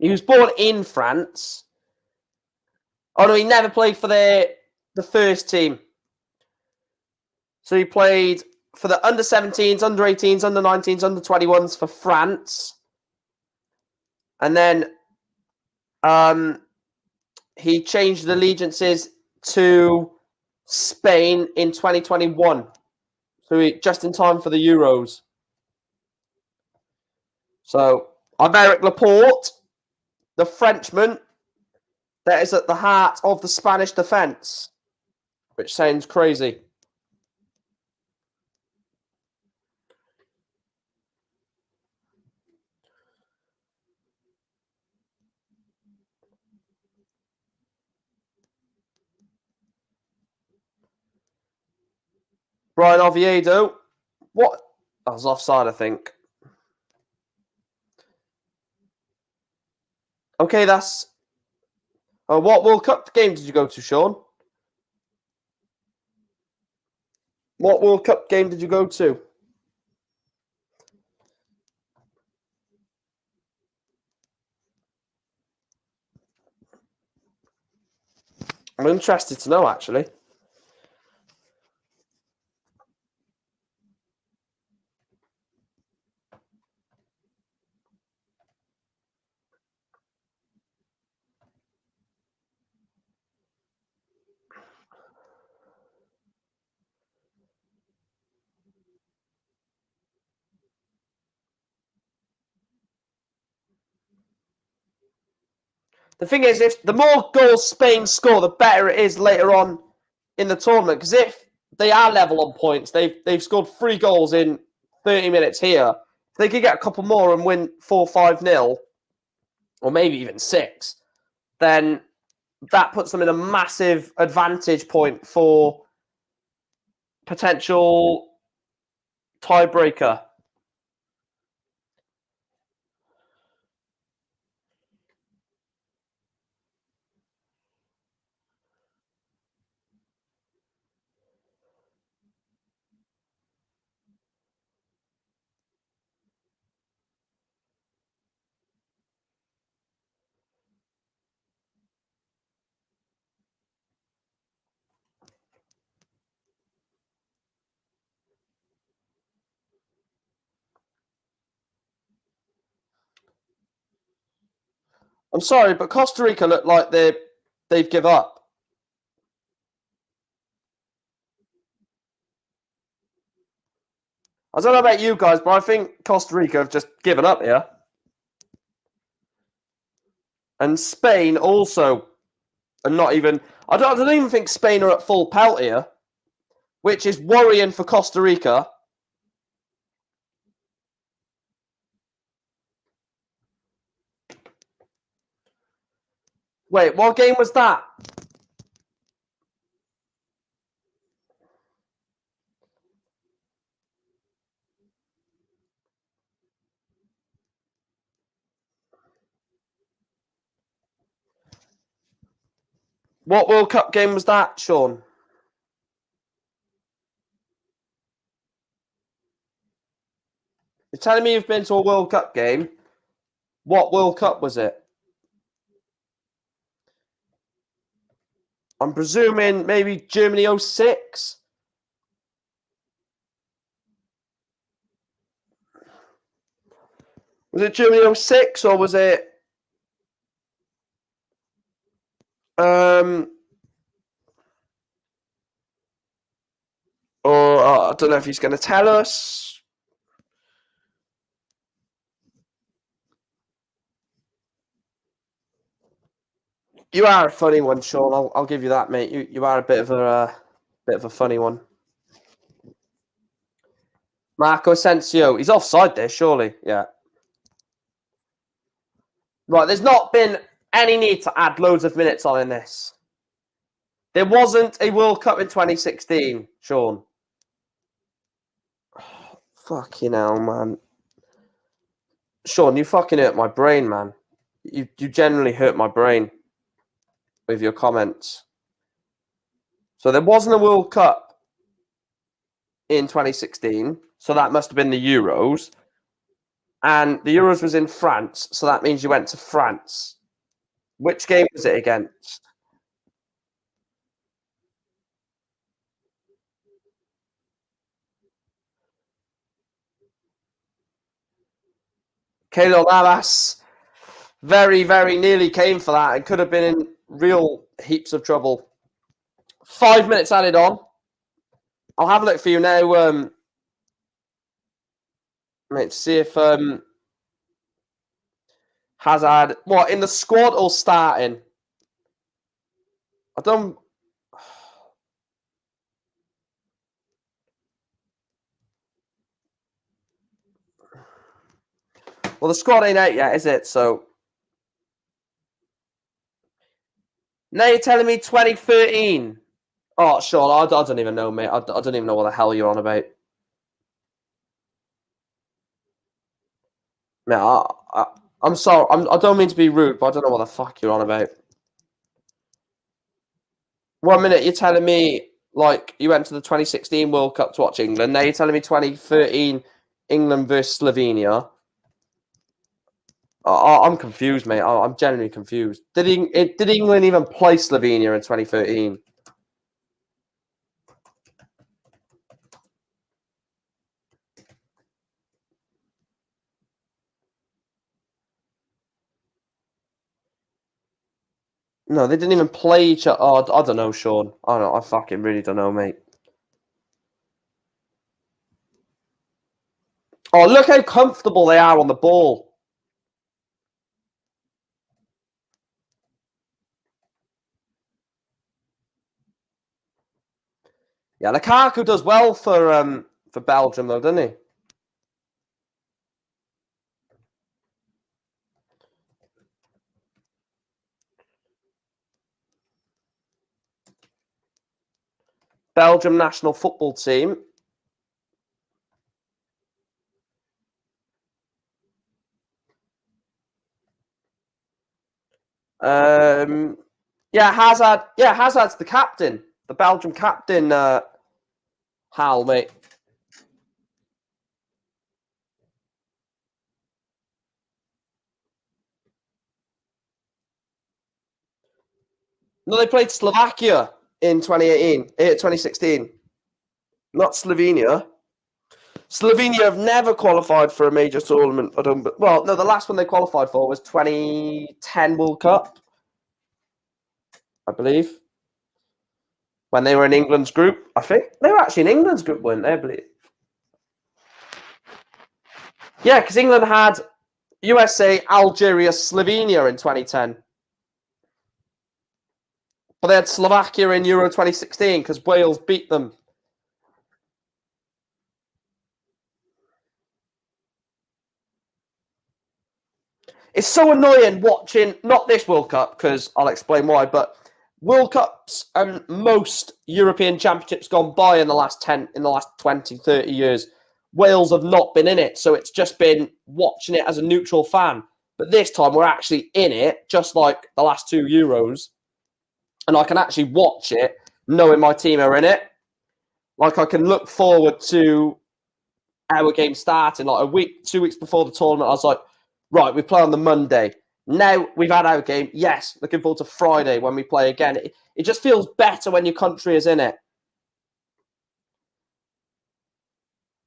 He was born in France. Oh, no, he never played for the first team. So he played for the under-17s, under-18s, under-19s, under-21s for France. And then he changed allegiances to Spain in 2021. So just in time for the Euros. So, Aymeric Laporte, the Frenchman, that is at the heart of the Spanish defence, which sounds crazy. Brian Oviedo. What? That was offside, I think. Okay, that's... what World Cup game did you go to, Sean? What World Cup game did you go to? I'm interested to know, actually. The thing is, if the more goals Spain score, the better it is later on in the tournament. Because if they are level on points, they've scored 3 goals in 30 minutes here. If they could get a couple more and win 4-5-0, or maybe even 6, then that puts them in a massive advantage point for potential tiebreaker. I'm sorry, but Costa Rica look like they've given up. I don't know about you guys, but I think Costa Rica have just given up here. And Spain also are not even... I don't even think Spain are at full pelt here, which is worrying for Costa Rica. Wait, what game was that? What World Cup game was that, Sean? You're telling me you've been to a World Cup game? What World Cup was it? I'm presuming maybe Germany 06? Was it Germany 06 or was it... Or I don't know if he's going to tell us. You are a funny one, Sean. I'll give you that, mate. You are a bit of a funny one. Marco Asensio. He's offside there, surely. Yeah. Right, there's not been any need to add loads of minutes on in this. There wasn't a World Cup in 2016, Sean. Oh, fucking hell, man. Sean, you fucking hurt my brain, man. You generally hurt my brain with your comments. So there wasn't a World Cup in 2016, so that must have been the Euros. And the Euros was in France, so that means you went to France. Which game was it against? Keylor Navas very, very nearly came for that and could have been in real heaps of trouble. 5 minutes added on. I'll have a look for you now, mate, to see if Hazard, what, in the squad or starting? I don't. Well, the squad ain't out yet, is it? So now you're telling me 2013. Oh, sure. I don't even know, mate. I don't even know what the hell you're on about. Mate, I'm sorry. I don't mean to be rude, but I don't know what the fuck you're on about. 1 minute you're telling me like you went to the 2016 World Cup to watch England. Now you're telling me 2013 England versus Slovenia. I'm confused, mate. I'm genuinely confused. Did England even play Slovenia in 2013? No, they didn't even play each other. Oh, I don't know, Sean. I don't know. I fucking really don't know, mate. Oh, look how comfortable they are on the ball. Yeah, Lukaku does well for Belgium, though, doesn't he? Belgium national football team. Yeah, Hazard. Yeah, Hazard's the captain, the Belgium captain. Hal, mate. No, they played Slovakia in 2016. Not Slovenia. Slovenia have never qualified for a major tournament. Well, no, the last one they qualified for was 2010 World Cup, I believe. When they were in England's group, I think they were actually in England's group, weren't they? I believe. Yeah, because England had USA, Algeria, Slovenia in 2010. But they had Slovakia in Euro 2016 because Wales beat them. It's so annoying watching, not this World Cup, because I'll explain why, but World Cups and most European championships gone by in the last 20, 30 years. Wales have not been in it, so it's just been watching it as a neutral fan. But this time we're actually in it, just like the last two Euros. And I can actually watch it knowing my team are in it. Like I can look forward to our game starting like a week, 2 weeks before the tournament. I was like, right, we play on the Monday. Now we've had our game. Yes, looking forward to Friday when we play again. It just feels better when your country is in it.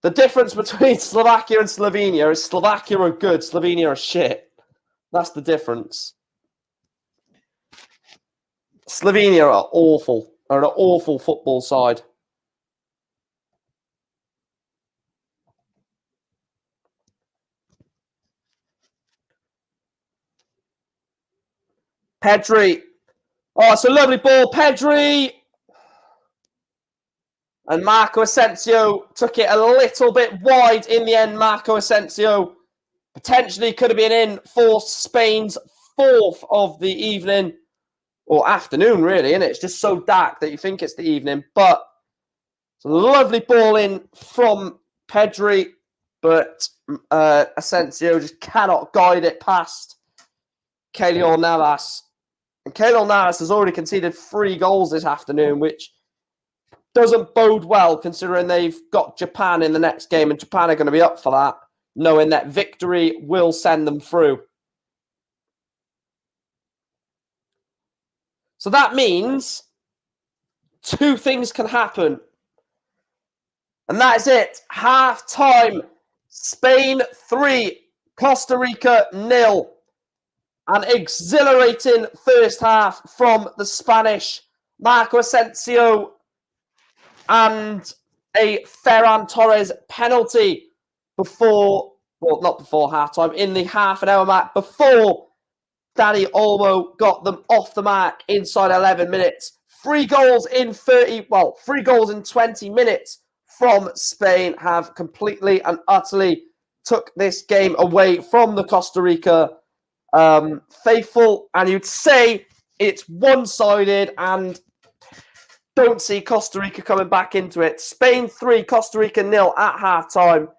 The difference between Slovakia and Slovenia is Slovakia are good, Slovenia are shit. That's the difference. Slovenia are awful. Are an awful football side. Pedri. Oh, it's a lovely ball. Pedri. And Marco Asensio took it a little bit wide in the end. Marco Asensio potentially could have been in for Spain's fourth of the evening or afternoon, really, and it's just so dark that you think it's the evening. But it's a lovely ball in from Pedri, but Asensio just cannot guide it past Keylor Navas. And Keylor Navas has already conceded 3 goals this afternoon, which doesn't bode well considering they've got Japan in the next game, and Japan are going to be up for that, knowing that victory will send them through. So that means two things can happen. And that is it. Half time. Spain 3, Costa Rica 0. An exhilarating first half from the Spanish. Marco Asensio and a Ferran Torres penalty before, well, not before half-time, in the half an hour mark before Dani Olmo got them off the mark inside 11 minutes. 3 goals in 20 minutes from Spain have completely and utterly took this game away from the Costa Rica faithful, and you'd say it's one-sided and don't see Costa Rica coming back into it. Spain 3, Costa Rica 0 at half-time.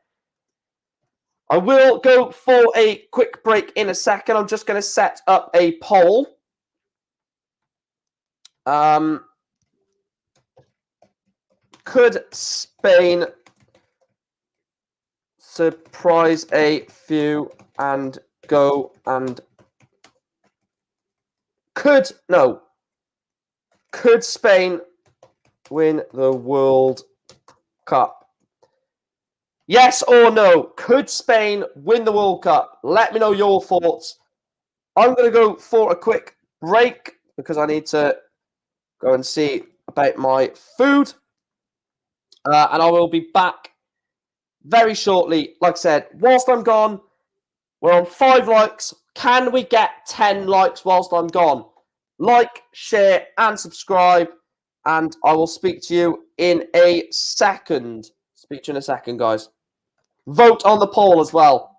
I will go for a quick break in a second. I'm just going to set up a poll. Could Spain surprise a few and go and... Could Spain win the World Cup? Yes or no? Could Spain win the World Cup? Let me know your thoughts. I'm going to go for a quick break because I need to go and see about my food. And I will be back very shortly. Like I said, whilst I'm gone, we're on 5 likes. Can we get 10 likes whilst I'm gone? Like, share, and subscribe. And I will speak to you in a second. Speak to you in a second, guys. Vote on the poll as well.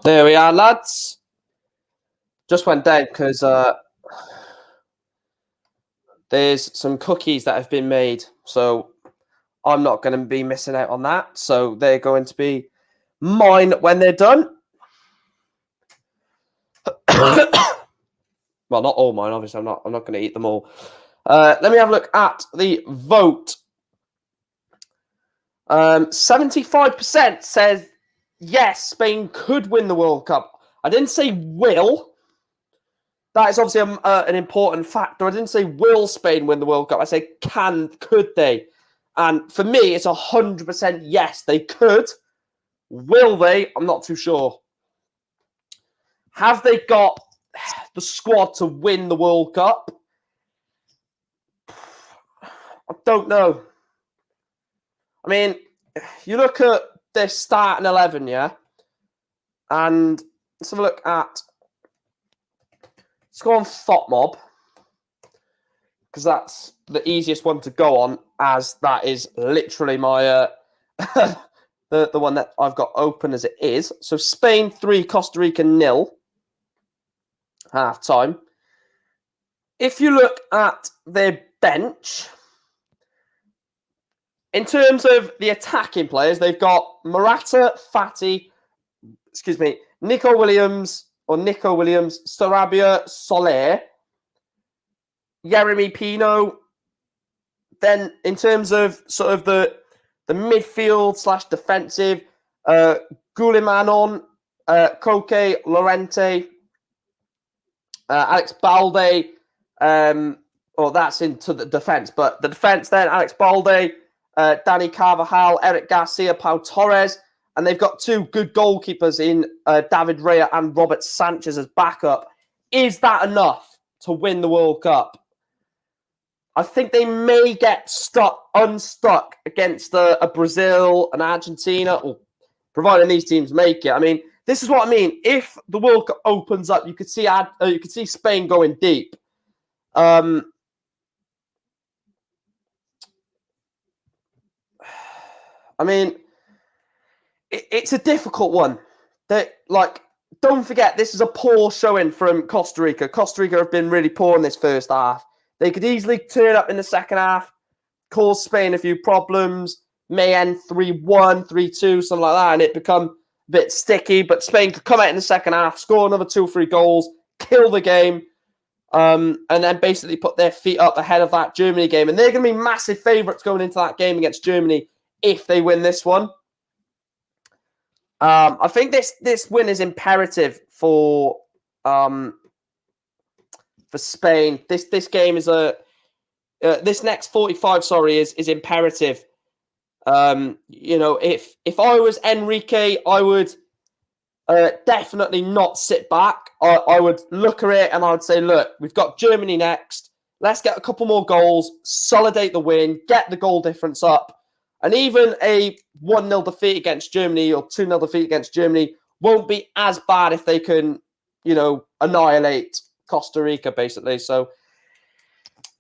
There we are, lads. Just went down because there's some cookies that have been made. So I'm not going to be missing out on that. So they're going to be mine when they're done. Well, not all mine, obviously. I'm not going to eat them all. Let me have a look at the vote. 75% says yes, Spain could win the World Cup. I didn't say will. That is obviously an important factor. I didn't say will Spain win the World Cup. I say could they? And for me, it's 100% yes, they could. Will they? I'm not too sure. Have they got the squad to win the World Cup? I don't know. I mean, you look at their starting 11, yeah? And let's have a look at... Let's go on FOTMob, because that's the easiest one to go on, as that is literally my... the one that I've got open as it is. So Spain 3, Costa Rica 0. Half-time. If you look at their bench... In terms of the attacking players, they've got Morata, Fati, Nico Williams, Sarabia, Soler, Yeremy Pino. Then in terms of sort of the midfield / defensive, Gulimanon, Koke, Lorente, Alex Balde. That's into the defense, but the defense then, Alex Balde, Danny Carvajal, Eric Garcia, Pau Torres, and they've got two good goalkeepers in David Raya and Robert Sanchez as backup. Is that enough to win the World Cup? I think they may get unstuck against a Brazil, an Argentina, or providing these teams make it. I mean, this is what I mean. If the World Cup opens up, you could see Spain going deep. I mean, it's a difficult one. Don't forget, this is a poor showing from Costa Rica. Costa Rica have been really poor in this first half. They could easily turn up in the second half, cause Spain a few problems, may end 3-1, 3-2, something like that, and it become a bit sticky. But Spain could come out in the second half, score another 2-3 goals, kill the game, and then basically put their feet up ahead of that Germany game. And they're going to be massive favourites going into that game against Germany if they win this one. I think this win is imperative for Spain. This game is this next 45, is imperative. If I was Enrique, I would definitely not sit back. I would look at it and I would say, look, we've got Germany next. Let's get a couple more goals, consolidate the win, get the goal difference up. And even a 1-0 defeat against Germany or 2-0 defeat against Germany won't be as bad if they can, annihilate Costa Rica, basically. So,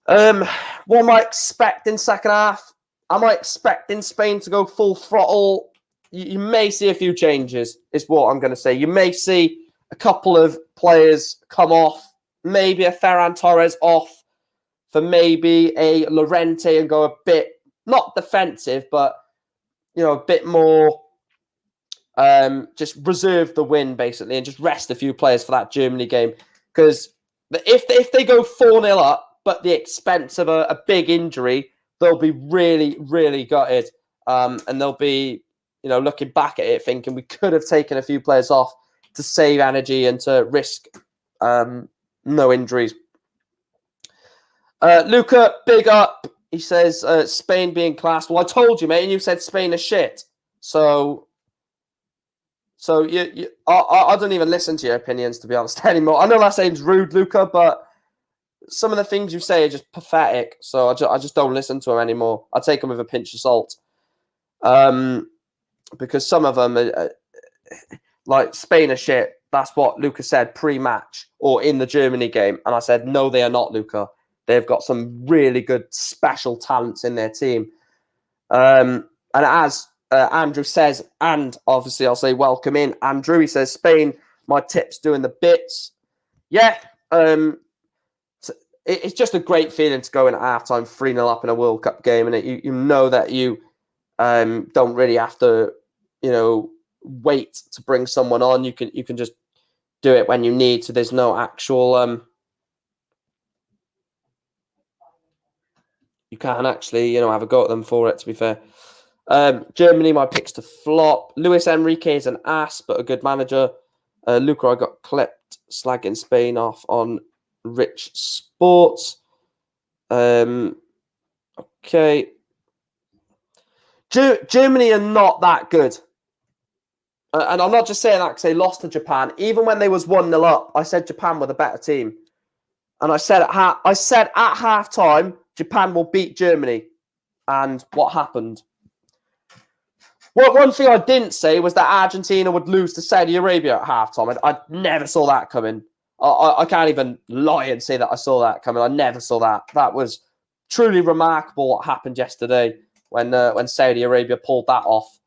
what am I expecting second half? Am I expecting Spain to go full throttle? You may see a few changes, is what I'm going to say. You may see a couple of players come off, maybe a Ferran Torres off for maybe a Lorente and go a bit, not defensive, but, a bit more just reserve the win, basically, and just rest a few players for that Germany game. Because if they go 4-0 up, but at the expense of a big injury, they'll be really, really gutted. And they'll be, looking back at it, thinking we could have taken a few players off to save energy and to risk no injuries. Luca, big up. He says Spain being class. Well, I told you, mate, and you said Spain is shit. So I don't even listen to your opinions, to be honest, anymore. I know that sounds rude, Luca, but some of the things you say are just pathetic. So I just don't listen to them anymore. I take them with a pinch of salt. Because some of them are, like Spain are shit. That's what Luca said pre-match or in the Germany game. And I said, no, they are not, Luca. They've got some really good special talents in their team. And as Andrew says, and obviously I'll say welcome in, Andrew. He says, Spain, my tips doing the bits. Yeah, it's just a great feeling to go in at halftime 3-0 up in a World Cup game, and you know that you don't really have to, wait to bring someone on. You can just do it when you need. So there's no actual you can't actually have a go at them for it. To be fair, Germany, my picks to flop. Luis Enrique is an ass, but a good manager. Luca, I got clipped slagging Spain off on Rich Sports. Okay. Germany are not that good. And I'm not just saying that because they lost to Japan. Even when they was 1-0 up, I said Japan were the better team. And I said at halftime, Japan will beat Germany. And what happened? Well, one thing I didn't say was that Argentina would lose to Saudi Arabia at halftime. I never saw that coming. I can't even lie and say that I saw that coming. I never saw that. That was truly remarkable what happened yesterday when Saudi Arabia pulled that off.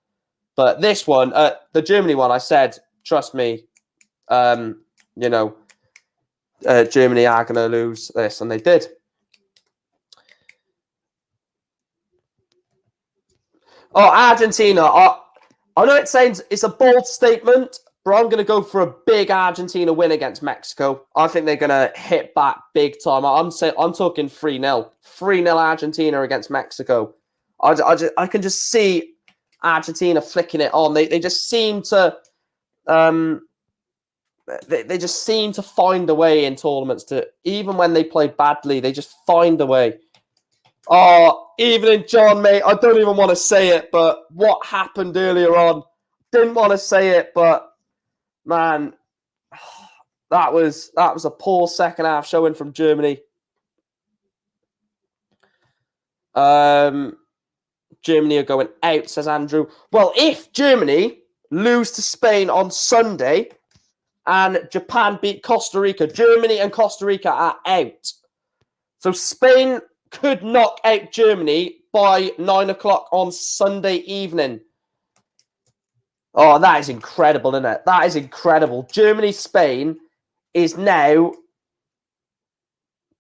But this one, the Germany one, I said, trust me, Germany are going to lose this, and they did. Oh, Argentina. I know it sounds it's a bold statement, but I'm going to go for a big Argentina win against Mexico. I think they're going to hit back big time. I'm talking 3-0. 3-0 Argentina against Mexico. I can just see Argentina flicking it on. They just seem to they just seem to find a way in tournaments to, even when they play badly, they just find a way. Oh, Evening John, mate. I don't even want to say it, but what happened earlier on? Didn't want to say it, but man, that was a poor second half showing from Germany. Germany are going out, says Andrew. Well, if Germany lose to Spain on Sunday and Japan beat Costa Rica, Germany and Costa Rica are out. So Spain could knock out Germany by 9 o'clock on Sunday evening. Oh, that is incredible, isn't it? That is incredible. Germany-Spain is now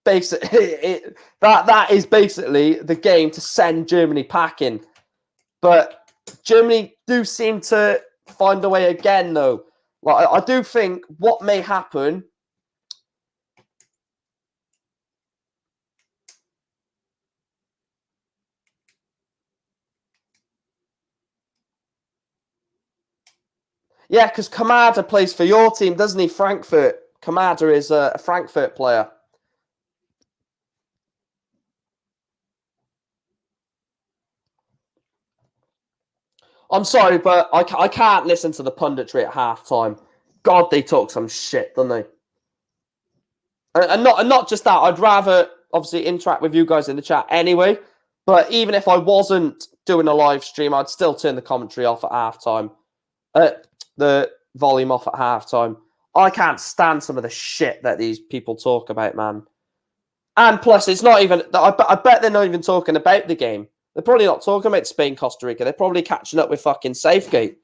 basically that is basically the game to send Germany packing. But Germany do seem to find a way again, though. Like, I do think what may happen. Yeah, because Kamada plays for your team, doesn't he? Frankfurt. Kamada is a Frankfurt player. I'm sorry, but I can't listen to the punditry at halftime. God, they talk some shit, don't they? And not just that. I'd rather obviously interact with you guys in the chat anyway. But even if I wasn't doing a live stream, I'd still turn the commentary off at halftime. The volume off at halftime. I can't stand some of the shit that these people talk about, man. And plus, it's not even. I bet they're not even talking about the game. They're probably not talking about Spain, Costa Rica. They're probably catching up with fucking Southgate,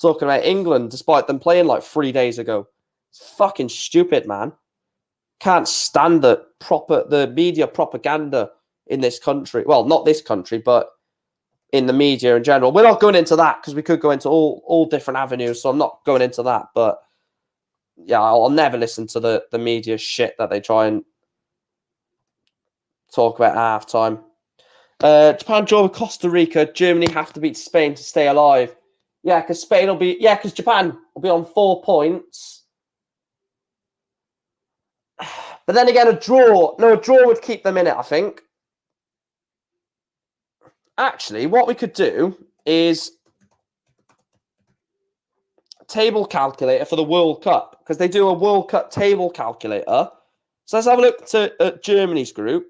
talking about England, despite them playing like 3 days ago. It's fucking stupid, man. Can't stand the media propaganda in this country. Well, not this country, but in the media in general. We're not going into that because we could go into all different avenues, so I'm not going into that. But yeah, I'll never listen to the media shit that they try and talk about at halftime. Japan draw with Costa Rica. Germany have to beat Spain to stay alive. Yeah, because Spain will be. Yeah, because Japan will be on 4 points. But then again, a draw would keep them in it, I think. Actually, what we could do is table calculator for the World Cup, because they do a World Cup table calculator. So let's have a look at Germany's group.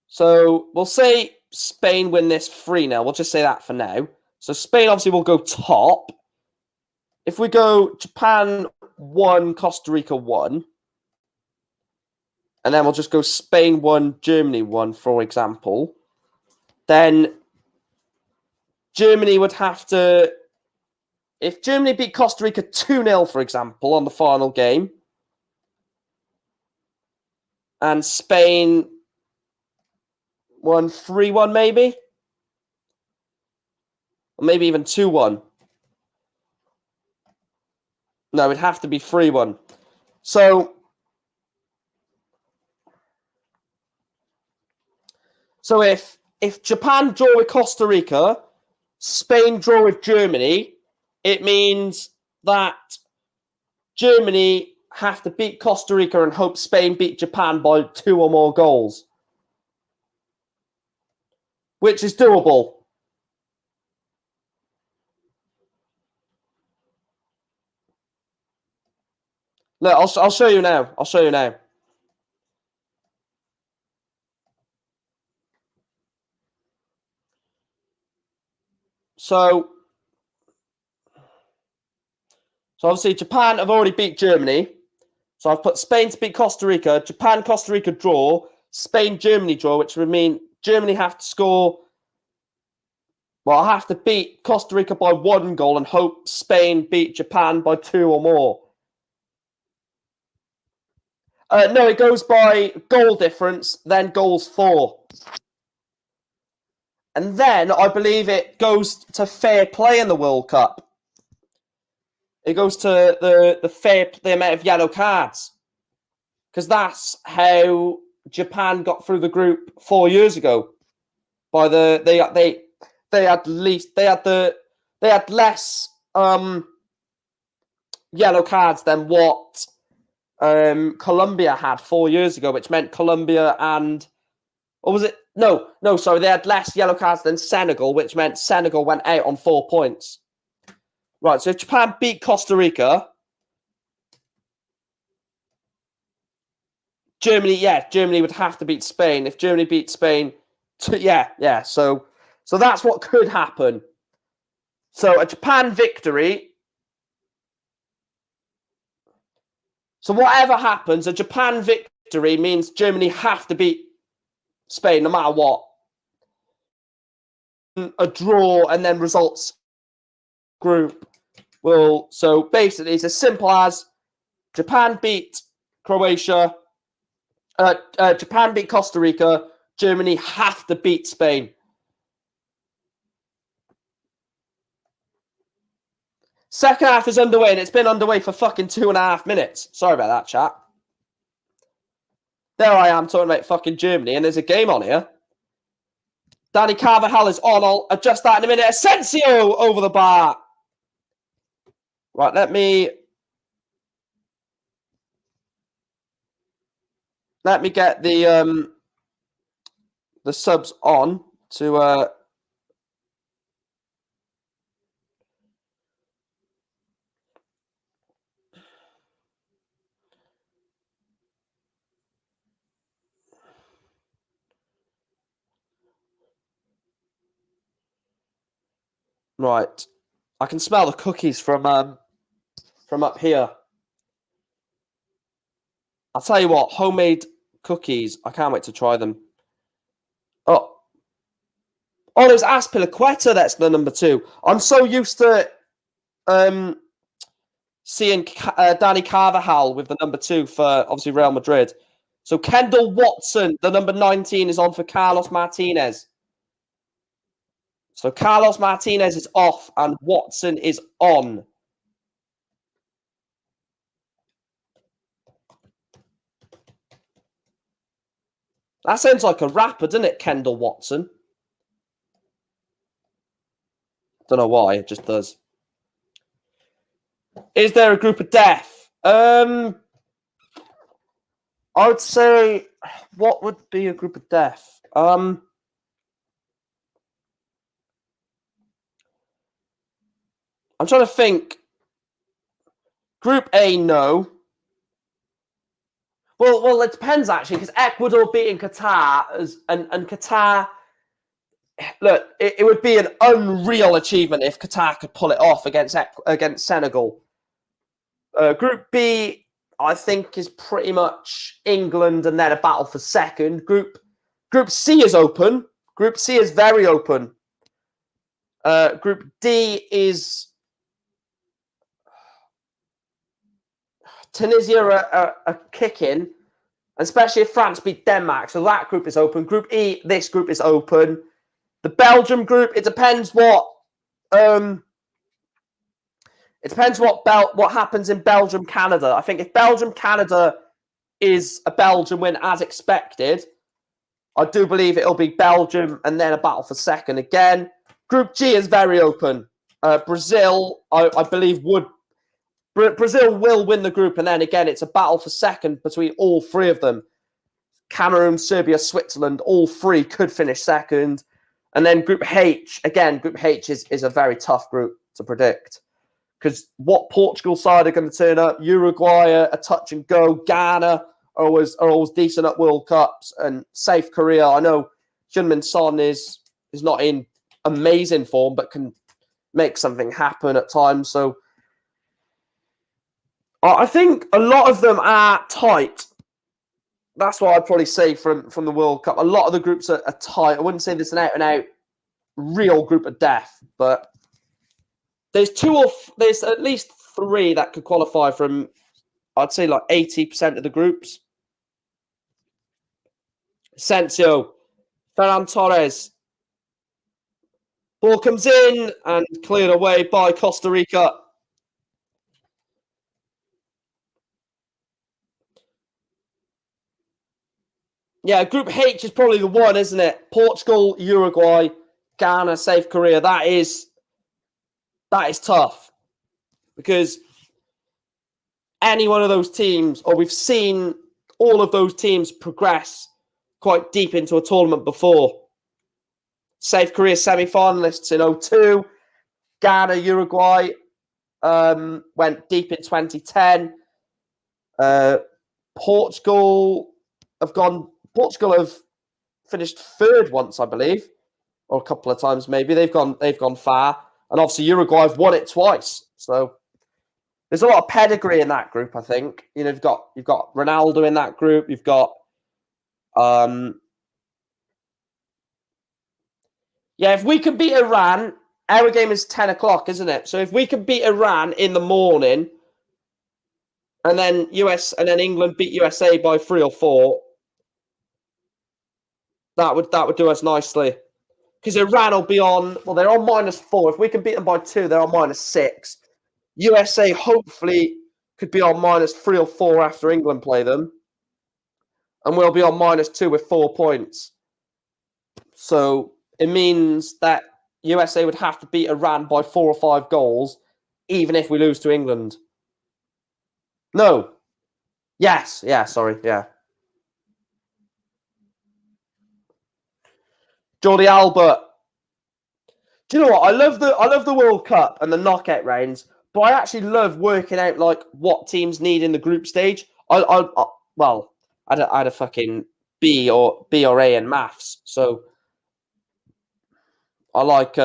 So we'll say Spain win this 3-0. We'll just say that for now. So Spain obviously will go top. If we go Japan 1, Costa Rica 1, and then we'll just go Spain 1, Germany 1, for example, then Germany would have to... If Germany beat Costa Rica 2-0, for example, on the final game, and Spain won 3-1 maybe? Or maybe even 2-1. No, it'd have to be 3-1. So if Japan draw with Costa Rica, Spain draw with Germany, it means that Germany have to beat Costa Rica and hope Spain beat Japan by 2 or more goals, which is doable. Look, I'll show you now. I'll show you now. So obviously Japan have already beat Germany. So I've put Spain to beat Costa Rica, Japan, Costa Rica draw, Spain, Germany draw, which would mean Germany have to score... Well, I have to beat Costa Rica by 1 goal and hope Spain beat Japan by 2 or more. No, it goes by goal difference, then goals for. And then I believe it goes to fair play in the World Cup. It goes to the amount of yellow cards. Because that's how Japan got through the group 4 years ago. By they had less yellow cards than what Colombia had 4 years ago, which meant Colombia and... Or was it? No, sorry. They had less yellow cards than Senegal, which meant Senegal went out on 4 points. Right, so if Japan beat Costa Rica, Germany would have to beat Spain. If Germany beat Spain, so that's what could happen. So a Japan victory. So whatever happens, a Japan victory means Germany have to beat Spain no matter what. A draw and then results group will... So basically, it's as simple as Japan beat Croatia, Japan beat Costa Rica, Germany have to beat Spain. Second half is underway, and it's been underway for fucking 2.5 minutes. Sorry about that, chat. There I am talking about fucking Germany, and there's a game on here. Danny Carvajal is on. I'll adjust that in a minute. Asensio over the bar. Right, let me get the subs on to right. I can smell the cookies from up here. I'll tell you what, homemade cookies. I can't wait to try them. Oh, there's Aspilicueta. That's the number 2. I'm so used to seeing Danny Carvajal with the number 2 for obviously Real Madrid. So Kendall Watson, the number 19, is on for Carlos Martinez. So Carlos Martinez is off and Watson is on. That sounds like a rapper, doesn't it, Kendall Watson? Don't know why, it just does. Is there a group of death? I would say, what would be a group of death? I'm trying to think. Group A, no. Well, it depends actually, because Ecuador beating Qatar and Qatar. Look, it would be an unreal achievement if Qatar could pull it off against Senegal. Group B, I think, is pretty much England and then a battle for second. Group C is open. Group C is very open. Group D is Tunisia are kicking, especially if France beat Denmark. So that group is open. Group E, this group is open. The Belgium group, it depends what what happens in Belgium Canada. I think if Belgium Canada is a Belgium win as expected, I do believe it'll be Belgium and then a battle for second again. Group G is very open. Brazil, I believe, Brazil will win the group, and then again, it's a battle for second between all three of them. Cameroon, Serbia, Switzerland, all three could finish second. And then Group H, again, Group H is a very tough group to predict. Because what Portugal side are going to turn up? Uruguay are a touch and go. Ghana are always decent at World Cups. And South Korea, I know Heung-min Son is not in amazing form, but can make something happen at times. So I think a lot of them are tight. That's what I'd probably say from the World Cup. A lot of the groups are tight. I wouldn't say there's an out-and-out real group of death, but there's at least three that could qualify from, I'd say, like 80% of the groups. Asensio, Ferran Torres. Ball comes in and cleared away by Costa Rica. Yeah, Group H is probably the one, isn't it? Portugal, Uruguay, Ghana, South Korea. That is tough because any one of those teams, or we've seen all of those teams progress quite deep into a tournament before. South Korea semi-finalists in 2002. Ghana, Uruguay went deep in 2010. Portugal have finished third once, I believe, or a couple of times maybe. They've gone far, and obviously Uruguay have won it twice. So there's a lot of pedigree in that group. I think you've got Ronaldo in that group. You've got if we can beat Iran, our game is 10 o'clock, isn't it? So if we can beat Iran in the morning, and then England beat USA by 3 or 4. That would do us nicely. Because Iran will be on, they're on -4. If we can beat them by 2, they're on -6. USA hopefully could be on -3 or 4 after England play them. And we'll be on -2 with 4 points. So it means that USA would have to beat Iran by 4 or 5 goals, even if we lose to England. No. Yes. Yeah, sorry. Yeah. Jordi Alba. Do you know what? I love the World Cup and the knockout rounds, but I actually love working out like what teams need in the group stage. I had a fucking B or A in maths, so I like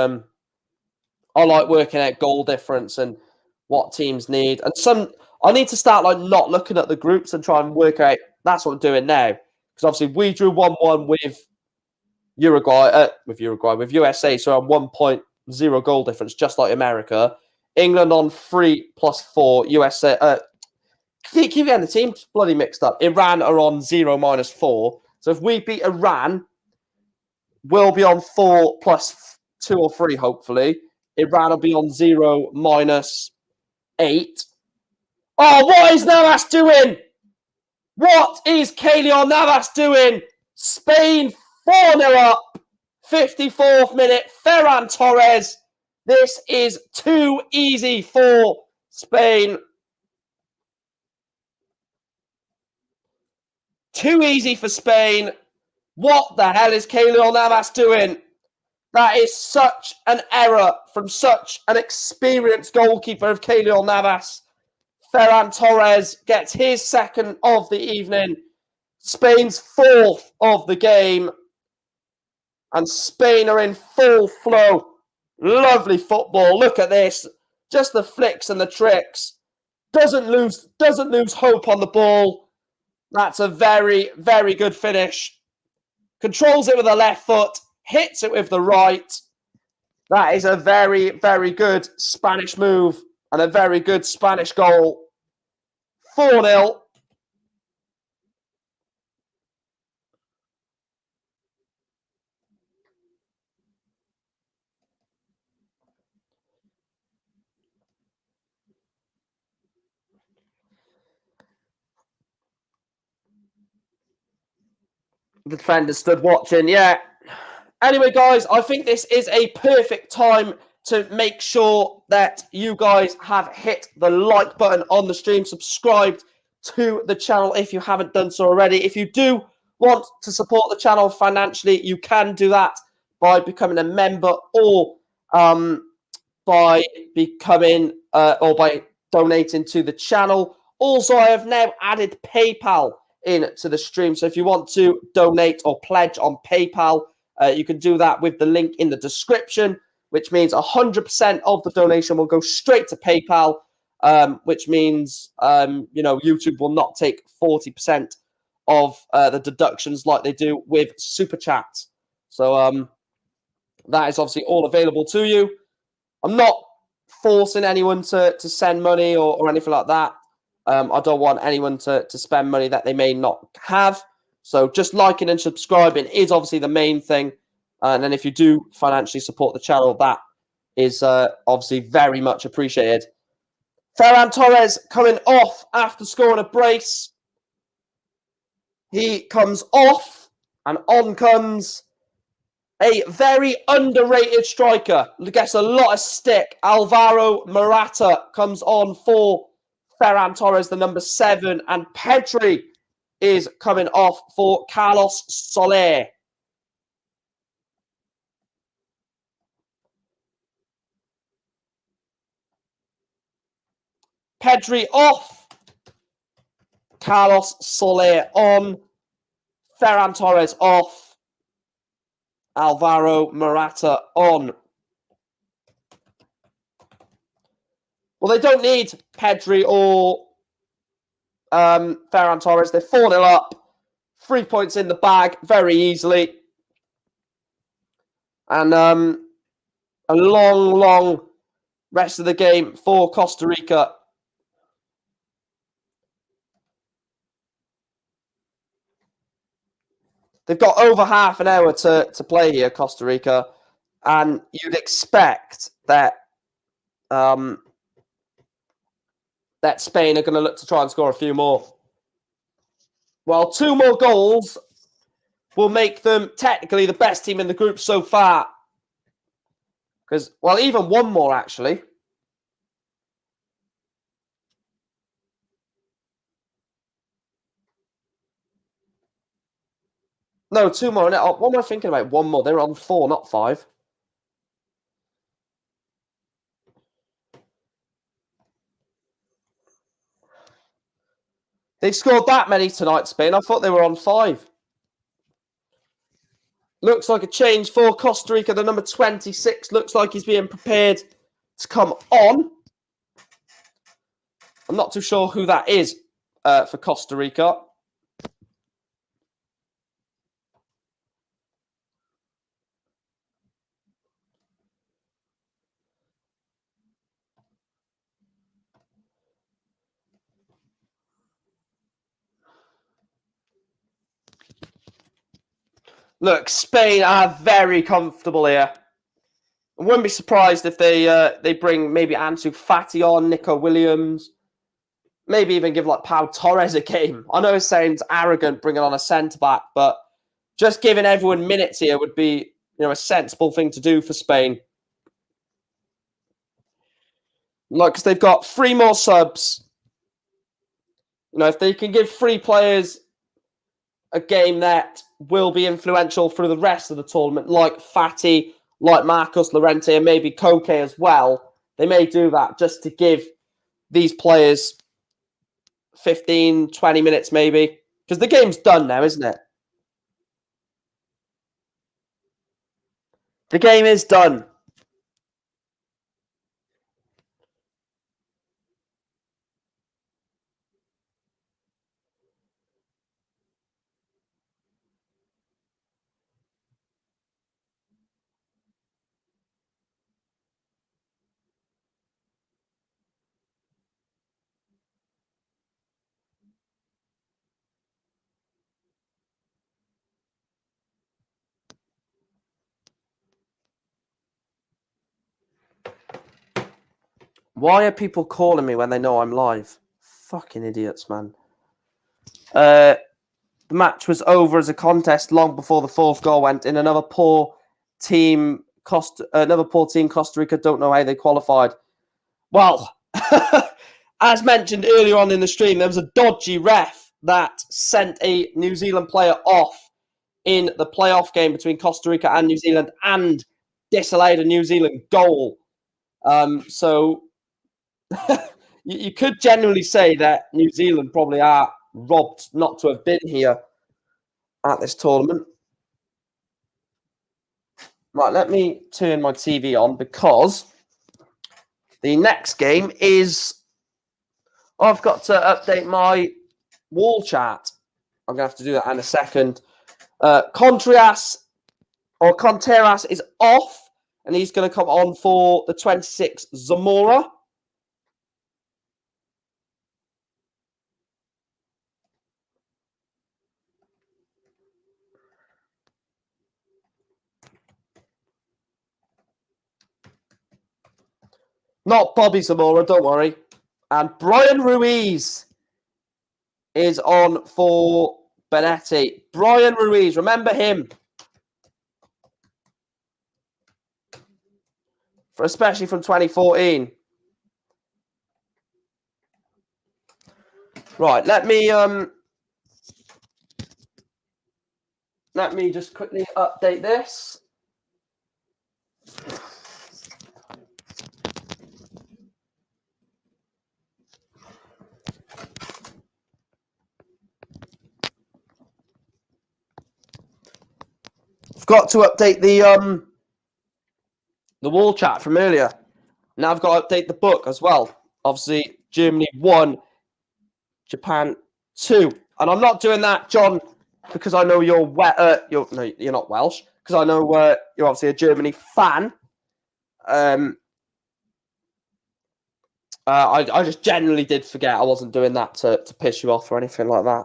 working out goal difference and what teams need. And I need to start like not looking at the groups and try and work out. That's what I'm doing now, because obviously we drew 1-1 with USA, so on 1.0 goal difference, just like America. England on 3+4, USA. Keep getting the teams bloody mixed up. Iran are on 0 -4. So if we beat Iran, we'll be on 4+2 or 3, hopefully. Iran will be on 0 -8. Oh, what is Navas doing? What is Keylor Navas doing? Spain 4-0 up, 54th minute, Ferran Torres. This is too easy for Spain. Too easy for Spain. What the hell is Keylor Navas doing? That is such an error from such an experienced goalkeeper of Keylor Navas. Ferran Torres gets his second of the evening, Spain's 4th of the game. And Spain are in full flow. Lovely football. Look at this. Just the flicks and the tricks. Doesn't lose hope on the ball. That's a very, very good finish. Controls it with the left foot. Hits it with the right. That is a very, very good Spanish move and a very good Spanish goal. 4-0. The defender stood watching, yeah. Anyway, guys, I think this is a perfect time to make sure that you guys have hit the like button on the stream, subscribed to the channel if you haven't done so already. If you do want to support the channel financially, you can do that by becoming a member or by becoming or by donating to the channel. Also, I have now added PayPal into the stream. So if you want to donate or pledge on PayPal, you can do that with the link in the description, which means 100% of the donation will go straight to PayPal, which means, YouTube will not take 40% of the deductions like they do with Super Chat. So that is obviously all available to you. I'm not forcing anyone to send money or anything like that. I don't want anyone to spend money that they may not have. So just liking and subscribing is obviously the main thing. And then if you do financially support the channel, that is obviously very much appreciated. Ferran Torres coming off after scoring a brace. He comes off and on comes a very underrated striker. Gets a lot of stick. Alvaro Morata comes on for Ferran Torres, the number 7. And Pedri is coming off for Carlos Soler. Pedri off. Carlos Soler on. Ferran Torres off. Alvaro Morata on. Well, they don't need Pedri or Ferran Torres. They're 4-0 up. 3 points in the bag very easily. And a long, long rest of the game for Costa Rica. They've got over half an hour to play here, Costa Rica. And you'd expect that that Spain are going to look to try and score a few more. Well, 2 more goals will make them technically the best team in the group so far. Because, well, even 1 more, actually. No, 2 more. What am I thinking about? 1 more. They were on 4, not 5. They've scored that many tonight, Spain. I thought they were on 5. Looks like a change for Costa Rica. The number 26 looks like he's being prepared to come on. I'm not too sure who that is for Costa Rica. Look, Spain are very comfortable here. I wouldn't be surprised if they bring maybe Ansu Fati on, Nico Williams, maybe even give like Pau Torres a game. I know it sounds arrogant bringing on a centre-back, but just giving everyone minutes here would be a sensible thing to do for Spain. Like, because they've got 3 more subs. If they can give 3 players a game that will be influential through the rest of the tournament, like Fati, like Marcos Llorente, and maybe Koke as well, they may do that just to give these players 15, 20 minutes maybe. Because the game's done now, isn't it? The game is done. Why are people calling me when they know I'm live? Fucking idiots, man. The match was over as a contest long before the fourth goal went in. Another poor team, Costa Rica. Don't know how they qualified. Well, as mentioned earlier on in the stream, there was a dodgy ref that sent a New Zealand player off in the playoff game between Costa Rica and New Zealand and disallowed a New Zealand goal. So you could genuinely say that New Zealand probably are robbed not to have been here at this tournament. Right, let me turn my TV on because the next game is... I've got to update my wall chat. I'm going to have to do that in a second. Contreras is off, and he's going to come on for the 26 Zamora. Not Bobby Zamora, don't worry. And Brian Ruiz is on for Benetti. Brian Ruiz, remember him? Especially from 2014. Right, let me just quickly update this. I've got to update the wall chat from earlier. Now I've got to update the book as well. Obviously, Germany 1, Japan 2. And I'm not doing that, John, because I know you're not Welsh, because I know you're obviously a Germany fan. I just generally did forget. I wasn't doing that to piss you off or anything like that.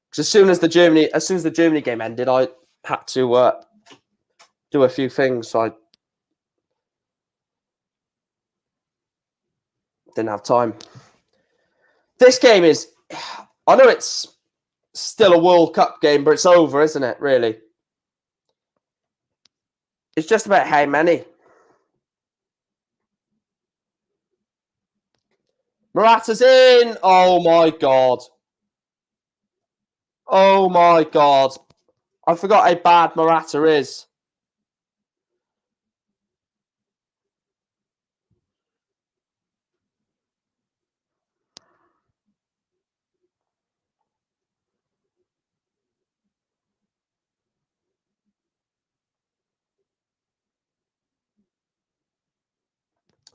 Because as soon as the Germany game ended, I had to do a few things, so I didn't have time. This game is... I know it's still a World Cup game, but it's over, isn't it, really? It's just about how many. Morata's in! Oh, my God. Oh, my God. I forgot how bad Morata is.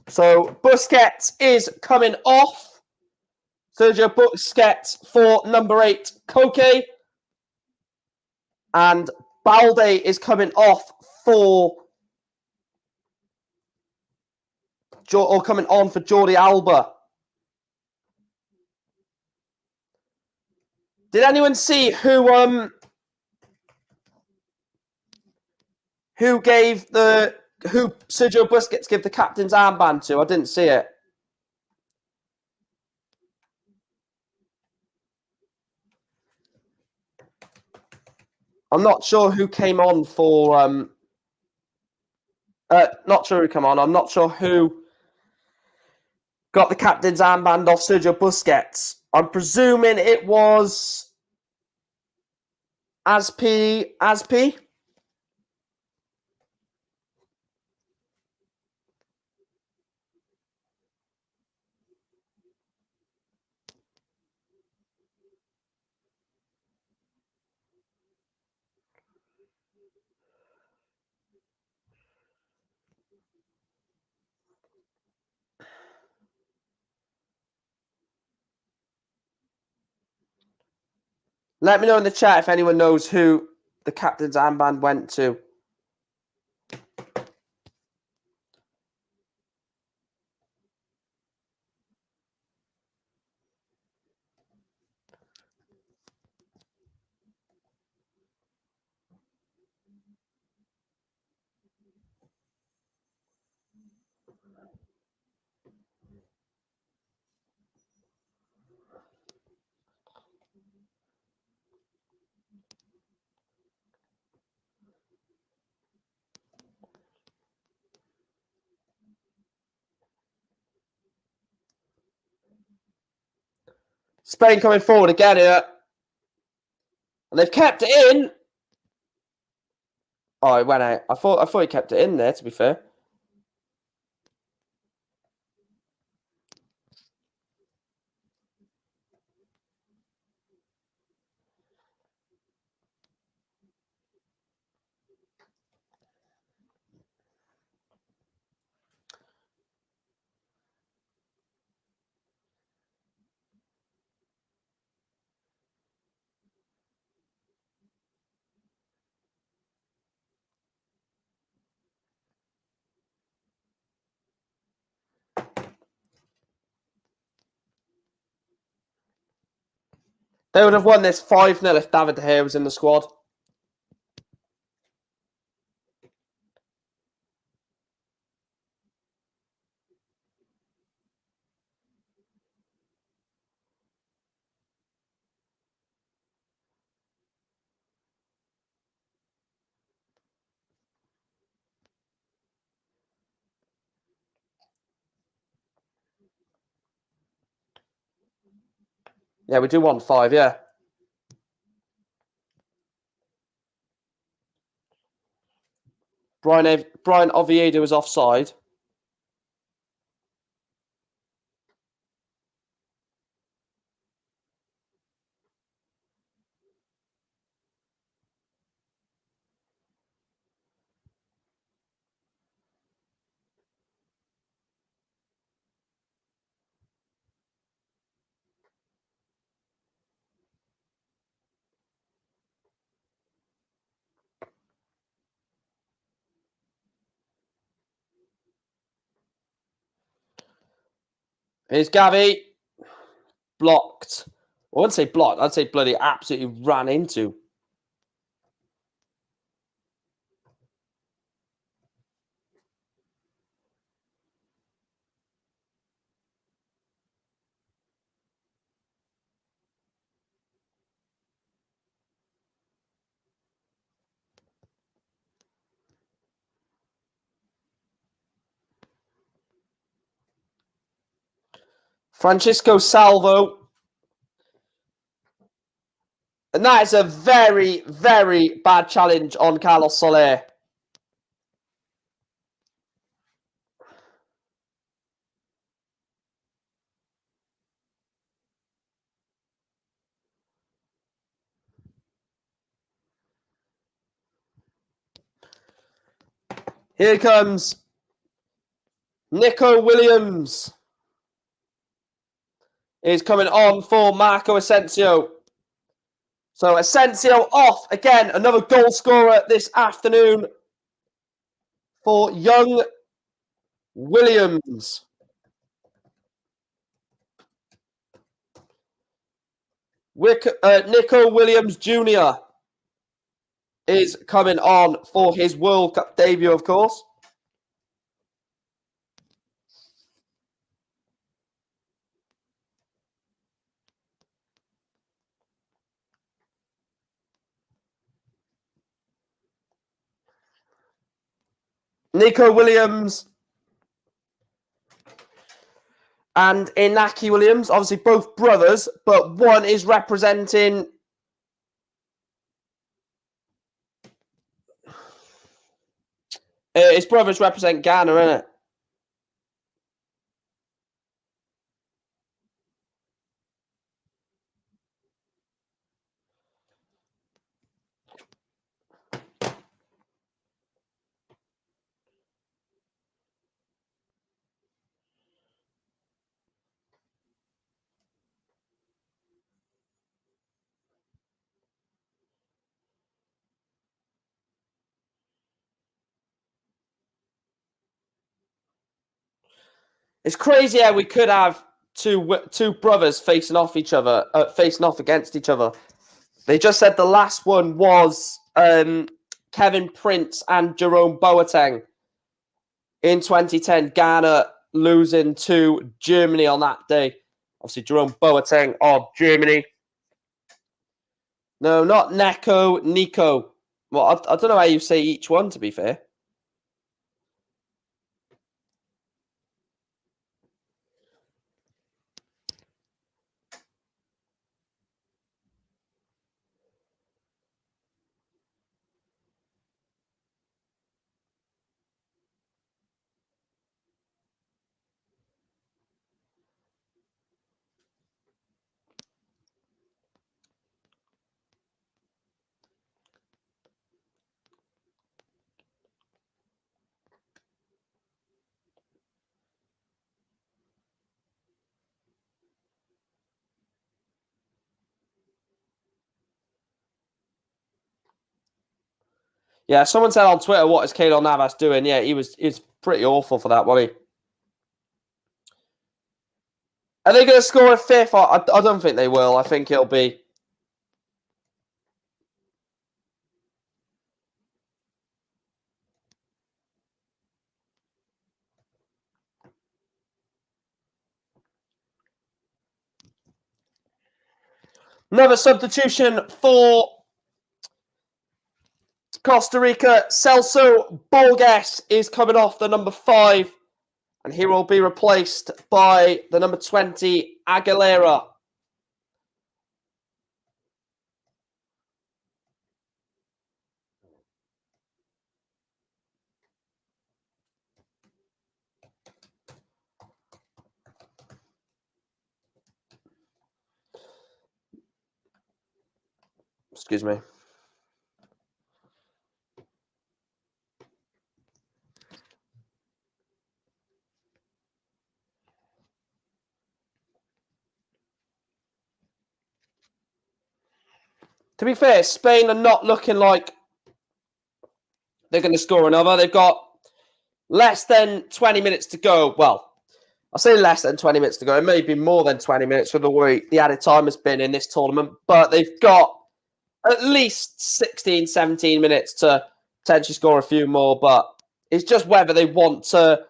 So, Busquets is coming off. Sergio Busquets for number 8, Koke. And Balde is coming off for... or coming on for Jordi Alba. Did anyone see who Sergio Busquets gave the captain's armband to? I didn't see it. I'm not sure who came on for not sure who came on. I'm not sure who got the captain's armband off Sergio Busquets. I'm presuming it was Aspi. Let me know in the chat if anyone knows who the captain's armband went to. Spain coming forward again here. And they've kept it in. Oh, it went out. I thought he kept it in there, to be fair. They would have won this 5-0 if David De Gea was in the squad. Yeah, we do want 5, yeah. Brian Oviedo is offside. Here's Gavi. Blocked. I wouldn't say blocked. I'd say bloody absolutely ran into. Francisco Salvo. And that is a very, very bad challenge on Carlos Soler. Here comes Nico Williams. Is coming on for Marco Asensio. So Asensio off again. Another goal scorer this afternoon for young Williams. Nico Williams Jr. is coming on for his World Cup debut, of course. Nico Williams and Inaki Williams, obviously both brothers, but one is representing his brothers represent Ghana, innit? It's crazy how we could have two brothers facing off against each other. They just said the last one was Kevin Prince and Jerome Boateng in 2010. Ghana losing to Germany on that day. Obviously, Jerome Boateng of Germany. No, not Nico. Well, I don't know how you say each one, to be fair. Yeah, someone said on Twitter, what is Keylor Navas doing? Yeah, he's pretty awful for that, wasn't he? Are they going to score a fifth? I don't think they will. I think it'll be... Another substitution for Costa Rica. Celso Borges is coming off the number 5, and he will be replaced by the number 20, Aguilera. Excuse me. To be fair, Spain are not looking like they're going to score another. They've got less than 20 minutes to go. Well, I say less than 20 minutes to go. It may be more than 20 minutes for the way the added time has been in this tournament. But they've got at least 16, 17 minutes to potentially score a few more. But it's just whether they want to...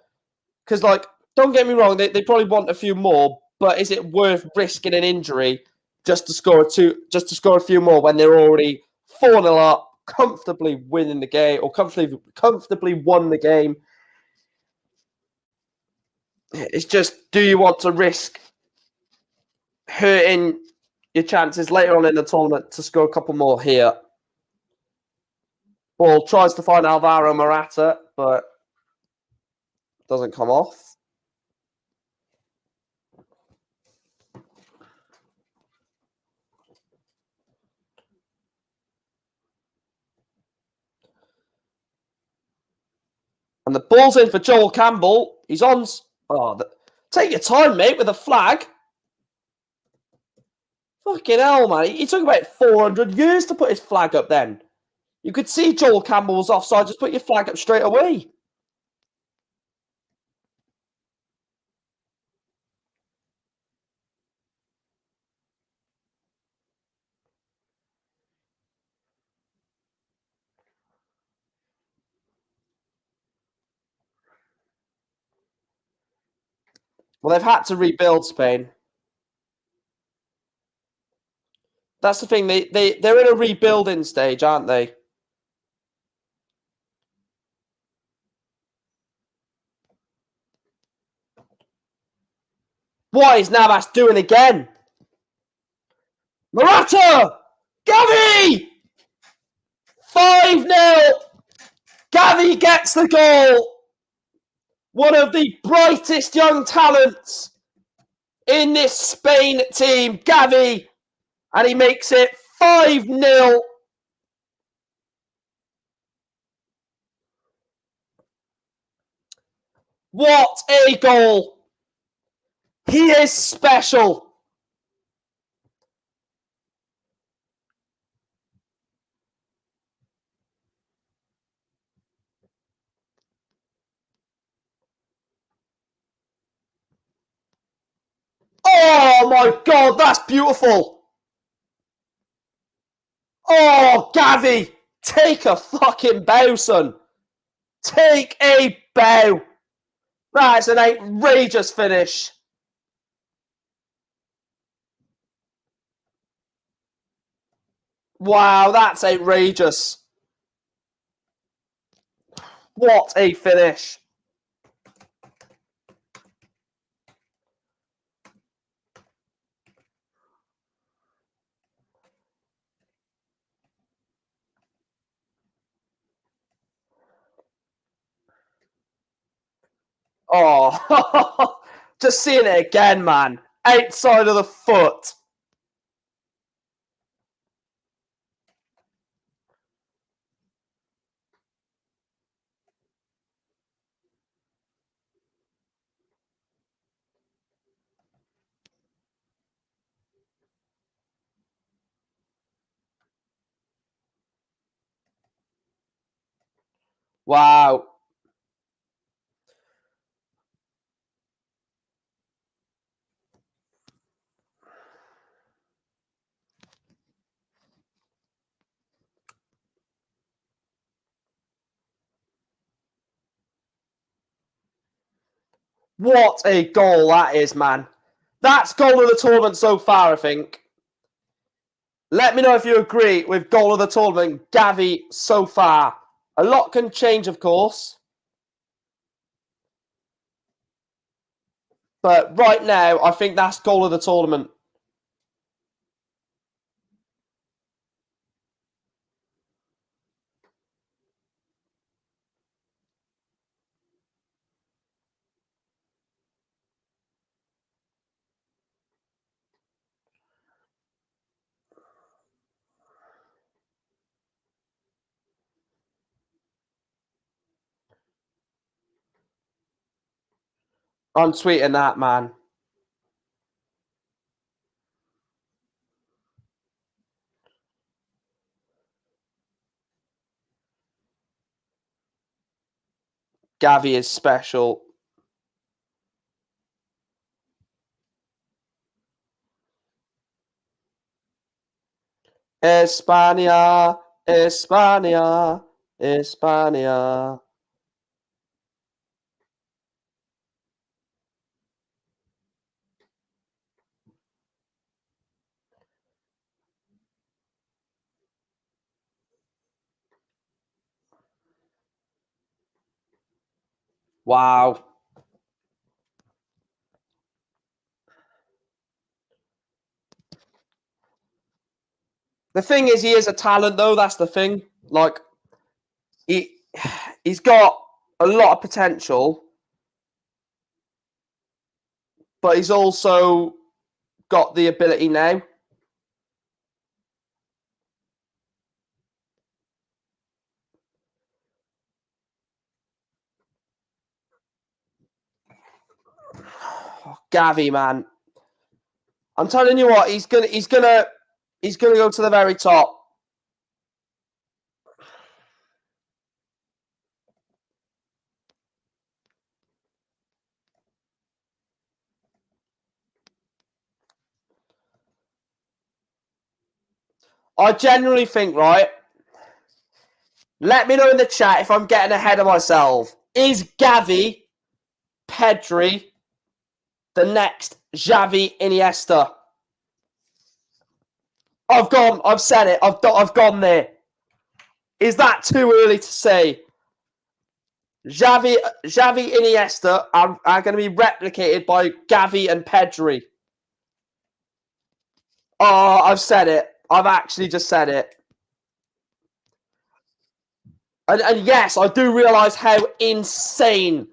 Because, like, don't get me wrong, they probably want a few more. But is it worth risking an injury just to score a few more when they're already 4-0 up, comfortably winning the game, or comfortably won the game? It's just, do you want to risk hurting your chances later on in the tournament to score a couple more here? Ball tries to find Alvaro Morata, but doesn't come off. And the ball's in for Joel Campbell. He's on... Oh, take your time, mate, with a flag. Fucking hell, man. He took about 400 years to put his flag up then. You could see Joel Campbell was offside. Just put your flag up straight away. Well, they've had to rebuild Spain. That's the thing. They're in a rebuilding stage, aren't they? What is Navas doing again? Morata! Gavi! 5-0! Gavi gets the goal! One of the brightest young talents in this Spain team, Gavi. And he makes it 5-0. What a goal! He is special. Oh my God, that's beautiful. Oh, Gavi, take a fucking bow, son. Take a bow. That's an outrageous finish. Wow, that's outrageous. What a finish. Oh, just seeing it again, man. Outside of the foot. Wow. What a goal that is, man. That's goal of the tournament so far, I think. Let me know if you agree with goal of the tournament, Gavi, so far. A lot can change, of course. But right now, I think that's goal of the tournament. I'm tweeting that, man. Gavi is special. España, España, España. Wow. The thing is, he is a talent, though. That's the thing. Like, he's got a lot of potential, but he's also got the ability now. Oh, Gavi, man. I'm telling you what, he's gonna go to the very top. I genuinely think, right? Let me know in the chat if I'm getting ahead of myself. Is Gavi, Pedri, the next Xavi Iniesta? I've said it. I've gone there. Is that too early to say? Xavi Iniesta are going to be replicated by Gavi and Pedri. Oh, I've said it. I've actually just said it. And yes, I do realise how insane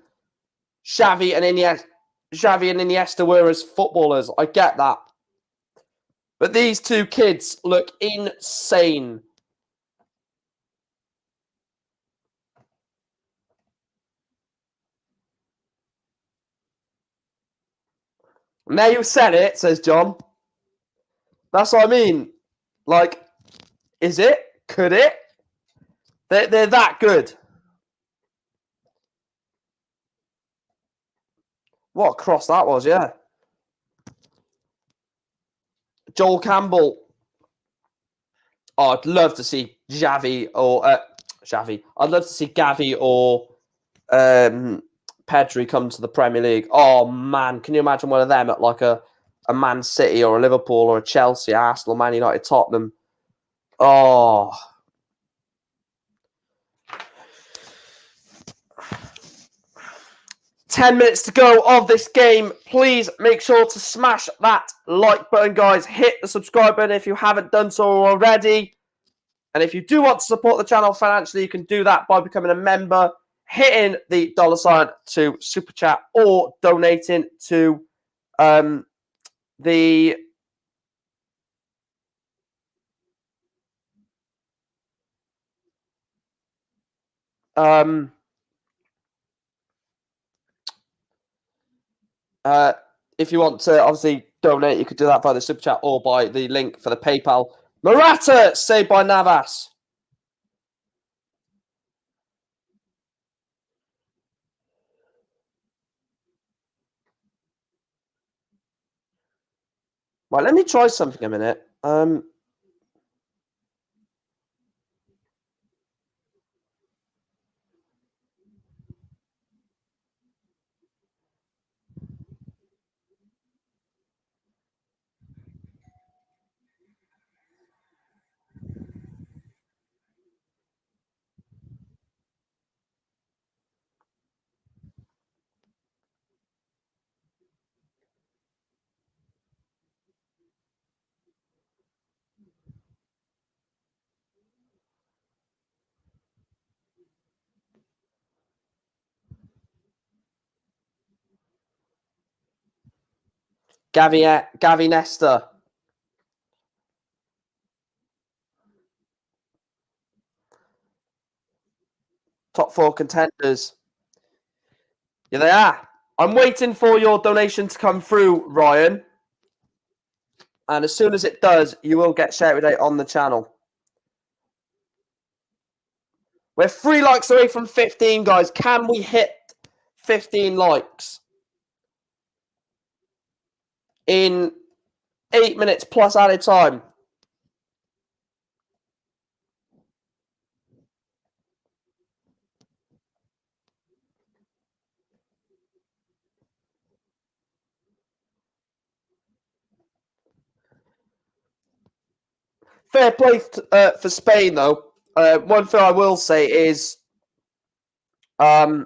Xavi and Iniesta were as footballers. I get that. But these two kids look insane. Now you've said it, says John. That's what I mean. Like, is it? Could it? They're that good. What a cross that was, yeah. Joel Campbell. Oh, I'd love to see Xavi or Xavi. I'd love to see Gavi or Pedri come to the Premier League. Oh man, can you imagine one of them at like a Man City or a Liverpool or a Chelsea, Arsenal, Man United, Tottenham? Oh. Ten minutes to go of this game. Please make sure to smash that like button, guys. Hit the subscribe button if you haven't done so already. And if you do want to support the channel financially, you can do that by becoming a member, hitting the $sign to Super Chat, or donating to the if you want to obviously donate, you could do that by the Super Chat or by the link for the PayPal. Morata, saved by Navas. Right, let me try something a minute. Gavi Nesta. Top 4 contenders. Yeah, they are. I'm waiting for your donation to come through, Ryan. And as soon as it does, you will get shouted out on the channel. We're 3 likes away from 15, guys. Can we hit 15 likes in 8 minutes plus added time? Fair play for Spain, though. One thing I will say is, what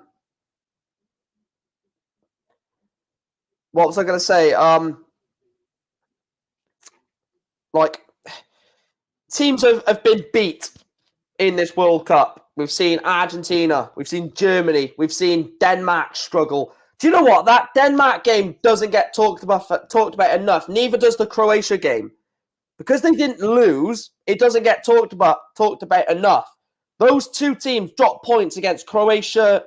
was I going to say? Like, teams have been beat in this World Cup. We've seen Argentina, we've seen Germany, we've seen Denmark struggle. Do you know what? That Denmark game doesn't get talked about enough. Neither does the Croatia game. Because they didn't lose, it doesn't get talked about enough. Those two teams dropped points against Croatia,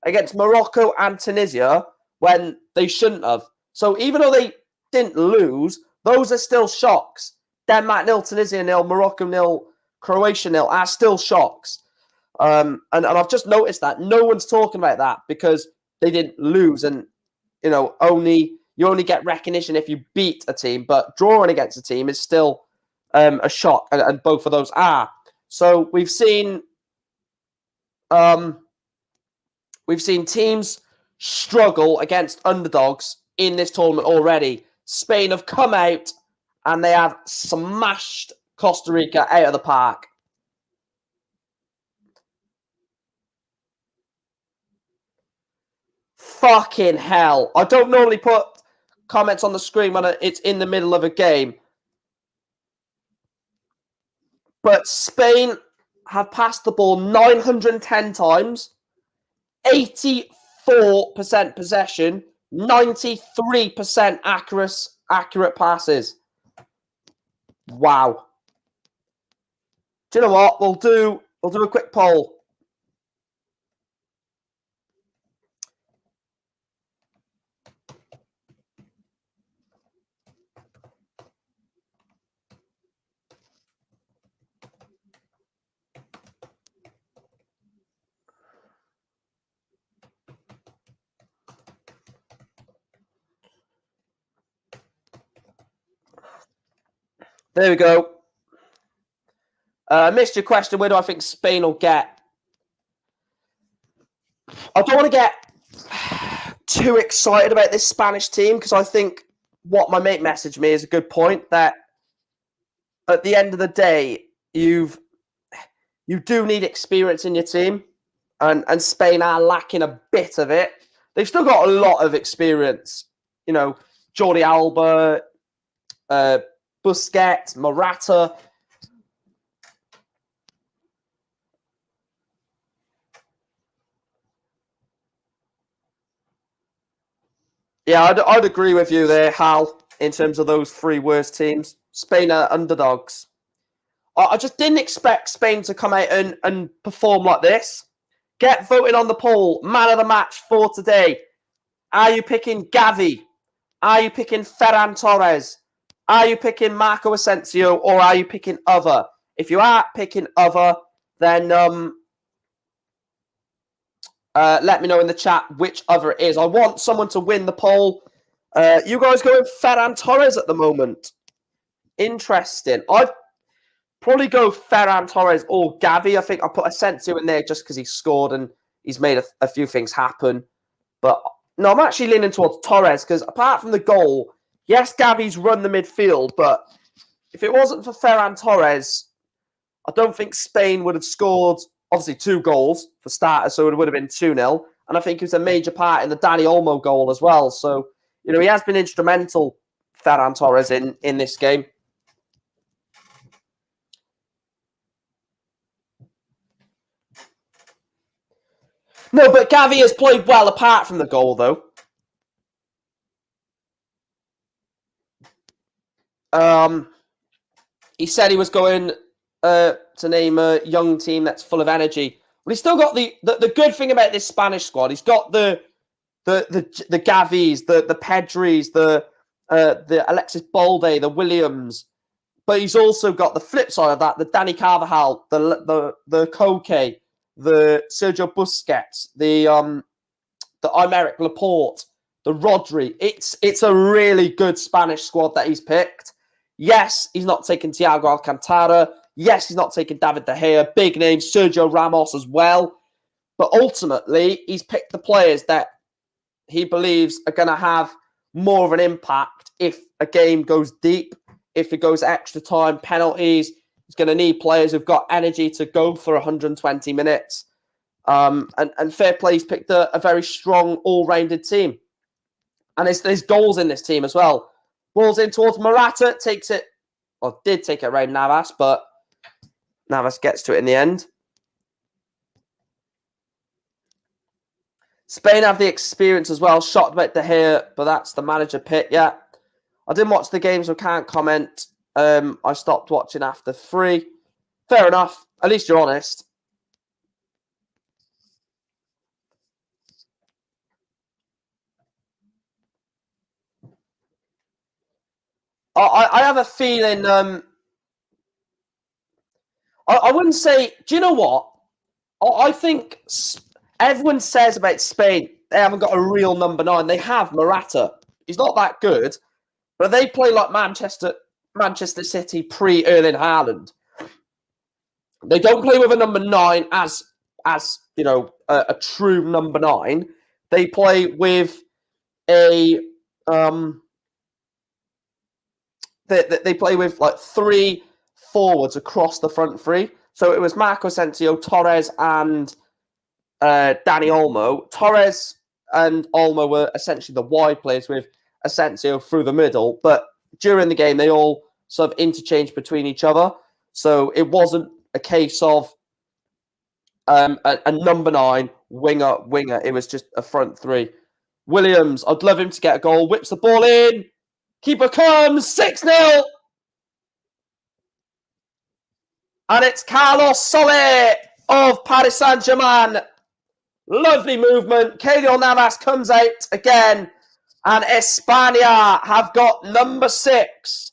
against Morocco and Tunisia when they shouldn't have. So even though they didn't lose, those are still shocks. Denmark 0, Tunisia 0, Morocco 0, Croatia 0 are still shocks. And I've just noticed that no one's talking about that because they didn't lose, and you only get recognition if you beat a team, but drawing against a team is still a shock, and both of those are. So we've seen teams struggle against underdogs in this tournament already. Spain have come out and they have smashed Costa Rica out of the park. Fucking hell. I don't normally put comments on the screen when it's in the middle of a game. But Spain have passed the ball 910 times, 84% possession, 93% accurate passes. Wow. Do you know what? We'll do a quick poll. There we go. Missed your question. Where do I think Spain will get? I don't want to get too excited about this Spanish team because I think what my mate messaged me is a good point, that at the end of the day, you do need experience in your team, and Spain are lacking a bit of it. They've still got a lot of experience. You know, Jordi Alba, Busquets, Morata. Yeah, I'd agree with you there, Hal, in terms of those 3 worst teams. Spain are underdogs. I just didn't expect Spain to come out and perform like this. Get voting on the poll. Man of the match for today. Are you picking Gavi? Are you picking Ferran Torres? Are you picking Marco Asensio? Or are you picking other? If you are picking other, then let me know in the chat which other it is. I want someone to win the poll. You guys going Ferran Torres at the moment? Interesting. I'd probably go Ferran Torres or Gavi. I think I put Asensio in there just because he scored and he's made a few things happen. But no, I'm actually leaning towards Torres because apart from the goal, yes, Gavi's run the midfield, but if it wasn't for Ferran Torres, I don't think Spain would have scored, obviously, 2 goals for starters, so it would have been 2-0. And I think he was a major part in the Dani Olmo goal as well. So, he has been instrumental, Ferran Torres, in this game. No, but Gavi has played well apart from the goal, though. He said he was going to name a young team that's full of energy. But he's still got the good thing about this Spanish squad. He's got the Gavis, the Pedris, the Alexis Balde, the Williams. But he's also got the flip side of that: the Dani Carvajal, the Koke, the Sergio Busquets, the Aymeric Laporte, the Rodri. It's a really good Spanish squad that he's picked. Yes, he's not taking Thiago Alcantara. Yes, he's not taking David De Gea. Big name, Sergio Ramos as well. But ultimately, he's picked the players that he believes are going to have more of an impact if a game goes deep, if it goes extra time, penalties. He's going to need players who've got energy to go for 120 minutes. And fair play, he's picked a very strong, all-rounded team. And there's goals in this team as well. Balls in towards Morata, takes it, or did take it around Navas, but Navas gets to it in the end. Spain have the experience as well. Shot about De Gea, but that's the manager pick. Yeah, I didn't watch the game, so can't comment. I stopped watching after 3. Fair enough. At least you're honest. I have a feeling. I wouldn't say. Do you know what? I think everyone says about Spain they haven't got a real number 9. They have Morata. He's not that good, but they play like Manchester City pre-Erling Haaland. They don't play with a number 9 as a true number 9. They play with a they play with like 3 forwards across the front 3. So it was Marco Asensio, Torres, and Dani Olmo. Torres and Olmo were essentially the wide players with Asensio through the middle. But during the game, they all sort of interchanged between each other. So it wasn't a case of a number 9 winger. It was just a front 3. Williams, I'd love him to get a goal. Whips the ball in. Keeper comes. 6-0. And it's Carlos Soler of Paris Saint-Germain. Lovely movement. Keylor Navas comes out again. And España have got number 6.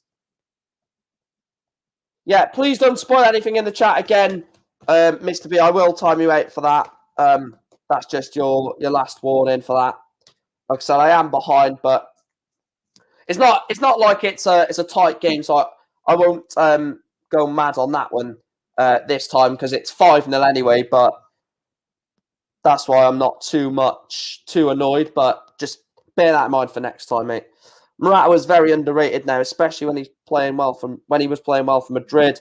Yeah, please don't spoil anything in the chat again, Mr. B. I will time you out for that. That's just your last warning for that. Like I said, I am behind, but it's not like it's a tight game, so I won't go mad on that one this time because it's 5-0 anyway. But that's why I'm not too annoyed. But just bear that in mind for next time, mate. Morata was very underrated now, especially when he was playing well for Madrid.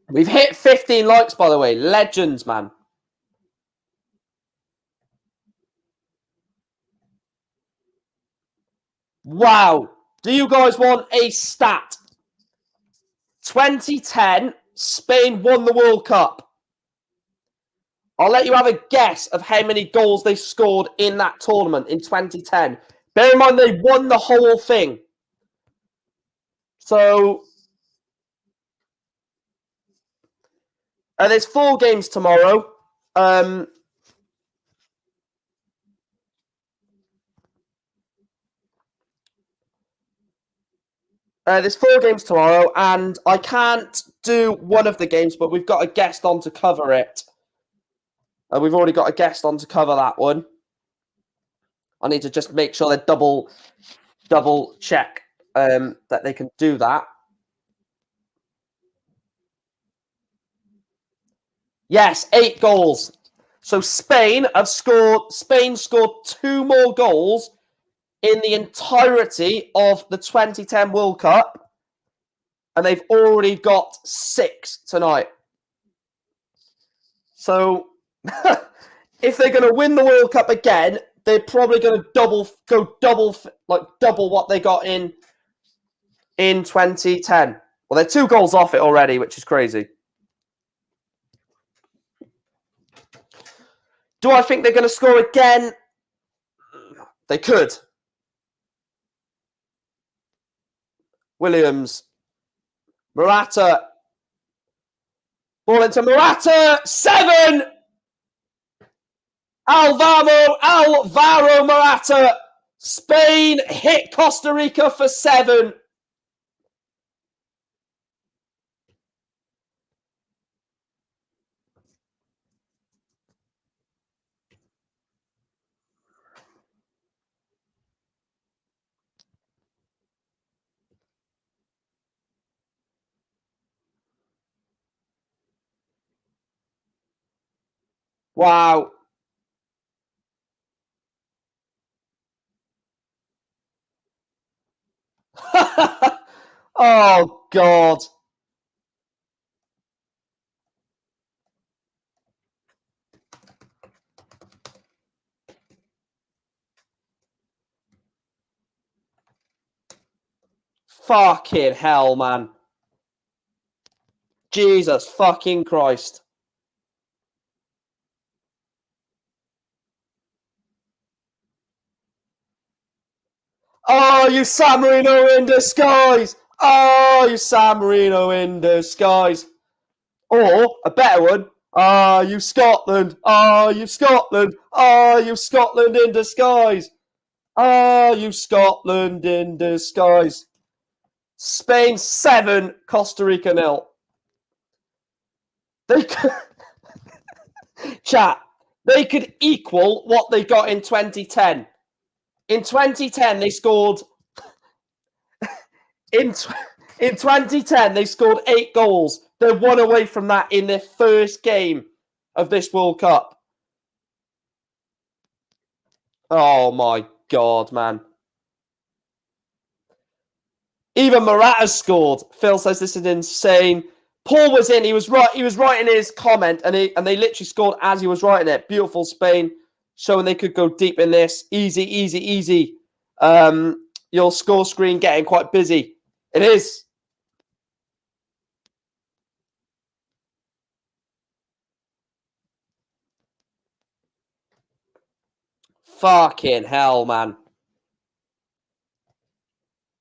We've hit 15 likes, by the way. Legends, man. Wow. Do you guys want a stat? 2010, Spain won the World Cup. I'll let you have a guess of how many goals they scored in that tournament in 2010. Bear in mind, they won the whole thing. So, there's 4 games tomorrow. There's 4 games tomorrow, and I can't do one of the games, but we've got a guest on to cover it. We've already got a guest on to cover that one. I need to just make sure they double check that they can do that. Yes, 8 goals. So Spain scored 2 more goals in the entirety of the 2010 World Cup, and they've already got 6 tonight. So if they're going to win the World Cup again, they're probably going to double what they got in 2010. Well, they're 2 goals off it already, which is crazy. Do I think they're going to score again? They could. Williams. Morata. Ball into Morata. 7! Alvaro Morata. Spain hit Costa Rica for 7. Wow. Oh, God. Fucking hell, man. Jesus fucking Christ. Oh, you San Marino in disguise. Oh, you San Marino in disguise. Or, a better one, ah, you Scotland. Ah, you Scotland. Ah, you Scotland in disguise. Ah, you Scotland in disguise. Spain 7, Costa Rica 0. They could, chat, they could equal what they got in 2010. In 2010, they scored. In 2010, they scored 8 goals. They're 1 away from that in their first game of this World Cup. Oh my God, man. Even Morata scored. Phil says this is insane. Paul was in. He was right. He was writing his comment, and they literally scored as he was writing it. Beautiful Spain, showing they could go deep in this. Easy, easy, easy. Your score screen getting quite busy. It is. Fucking hell, man.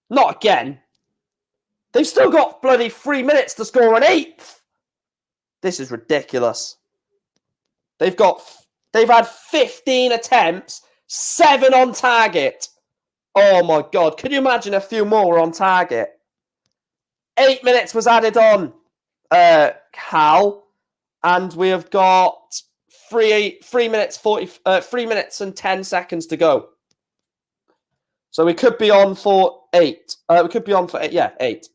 Not again. They've still got bloody 3 minutes to score an 8th. This is ridiculous. They've had 15 attempts, 7 on target. Oh my God. Can you imagine a few more on target? 8 minutes was added on, Cal, and we have got 3 minutes and 10 seconds to go. So we could be on for 8. We could be on for 8. Yeah, 8.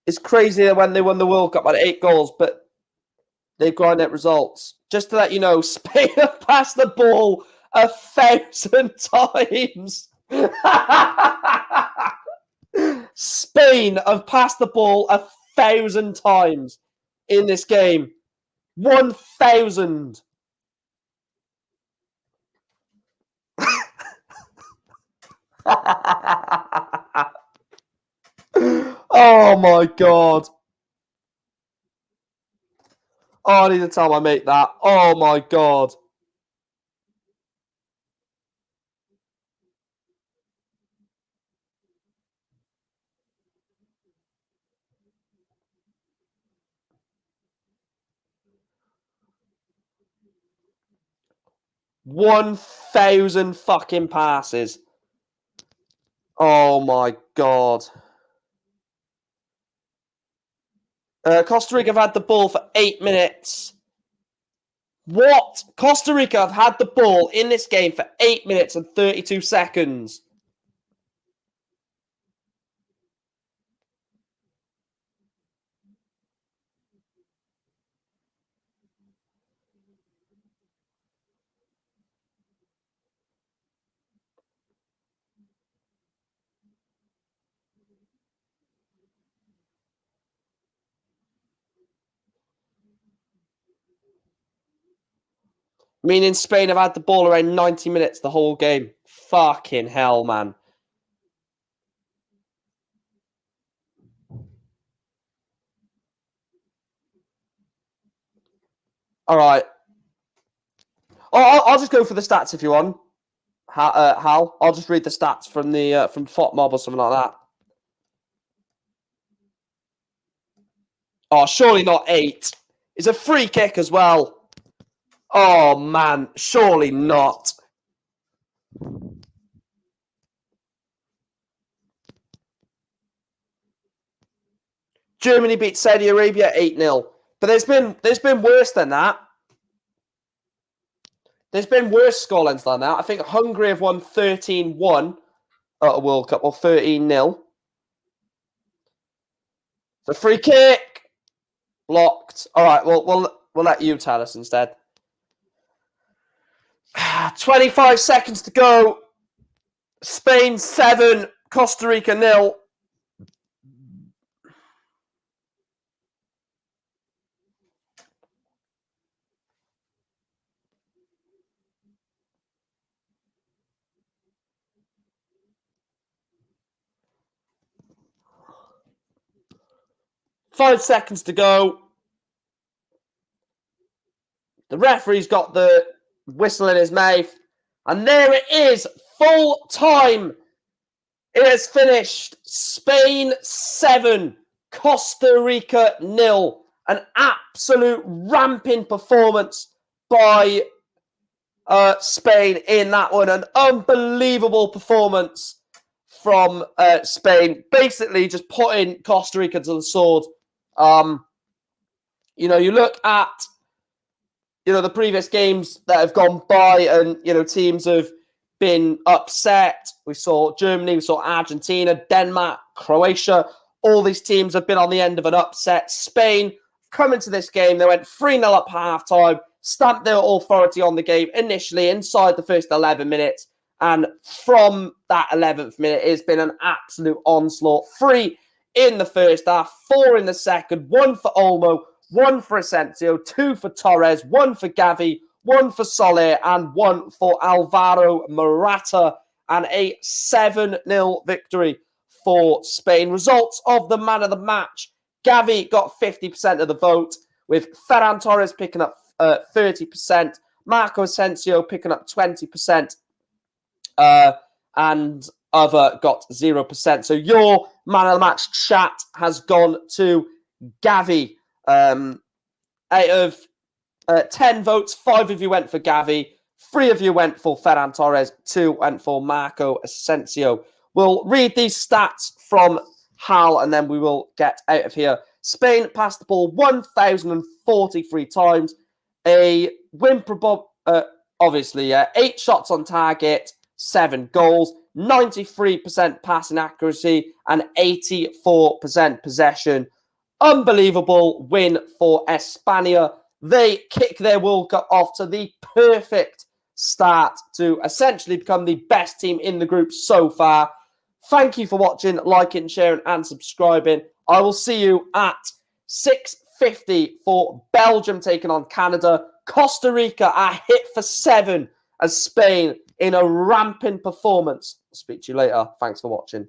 It's crazy when they won the World Cup at 8 goals, but they've got net results. Just to let you know, Spain have passed the ball 1,000 times. Spain have passed the ball 1,000 times in this game. 1,000. Oh my God. Oh, I need to tell my mate that. Oh my God. $1,000 fucking passes. Oh my God. Costa Rica have had the ball for 8 minutes. What? Costa Rica have had the ball in this game for 8 minutes and 32 seconds. Meaning Spain have had the ball around 90 minutes the whole game. Fucking hell, man. All right. I'll just go for the stats if you want. Hal, I'll just read the stats from the from FotMob or something like that. Oh, surely not 8. It's a free kick as well. Oh man, surely not. Germany beat Saudi Arabia 8-0. But there's been worse than that. There's been worse scorelines than that. I think Hungary have won 13-1 at a World Cup, or 13-0. The free kick blocked. All right, we'll let you tell us instead. 25 seconds to go. Spain 7, Costa Rica 0. Five seconds to go. The referee's got the whistle in his mouth. And there it is. Full time. It has finished. Spain 7, Costa Rica 0. An absolute ramping performance by Spain in that one. An unbelievable performance from Spain. Basically just putting Costa Rica to the sword. You know, you look at, you know, the previous games that have gone by and, you know, teams have been upset. We saw Germany, we saw Argentina, Denmark, Croatia. All these teams have been on the end of an upset. Spain come into this game, they went 3-0 up half-time, stamped their authority on the game initially inside the first 11 minutes. And from that 11th minute, it's been an absolute onslaught. 3 in the first half, 4 in the second, 1 for Olmo, 1 for Asensio, 2 for Torres, 1 for Gavi, 1 for Soler, and 1 for Alvaro Morata, and a 7-0 victory for Spain. Results of the man of the match. Gavi got 50% of the vote, with Ferran Torres picking up 30%, Marco Asensio picking up 20%, and other got 0%. So your man of the match chat has gone to Gavi. Out of 10 votes, 5 of you went for Gavi, 3 of you went for Ferran Torres, 2 went for Marco Asensio. We'll read these stats from Hal and then we will get out of here. Spain passed the ball 1,043 times. A win, obviously, 8 shots on target, 7 goals, 93% passing accuracy, and 84% possession. Unbelievable win for España. They kick their World Cup off to the perfect start to essentially become the best team in the group so far. Thank you for watching, liking, sharing, and subscribing. I will see you at 6:50 for Belgium taking on Canada. Costa Rica are hit for 7 as Spain in a rampant performance. I'll speak to you later. Thanks for watching.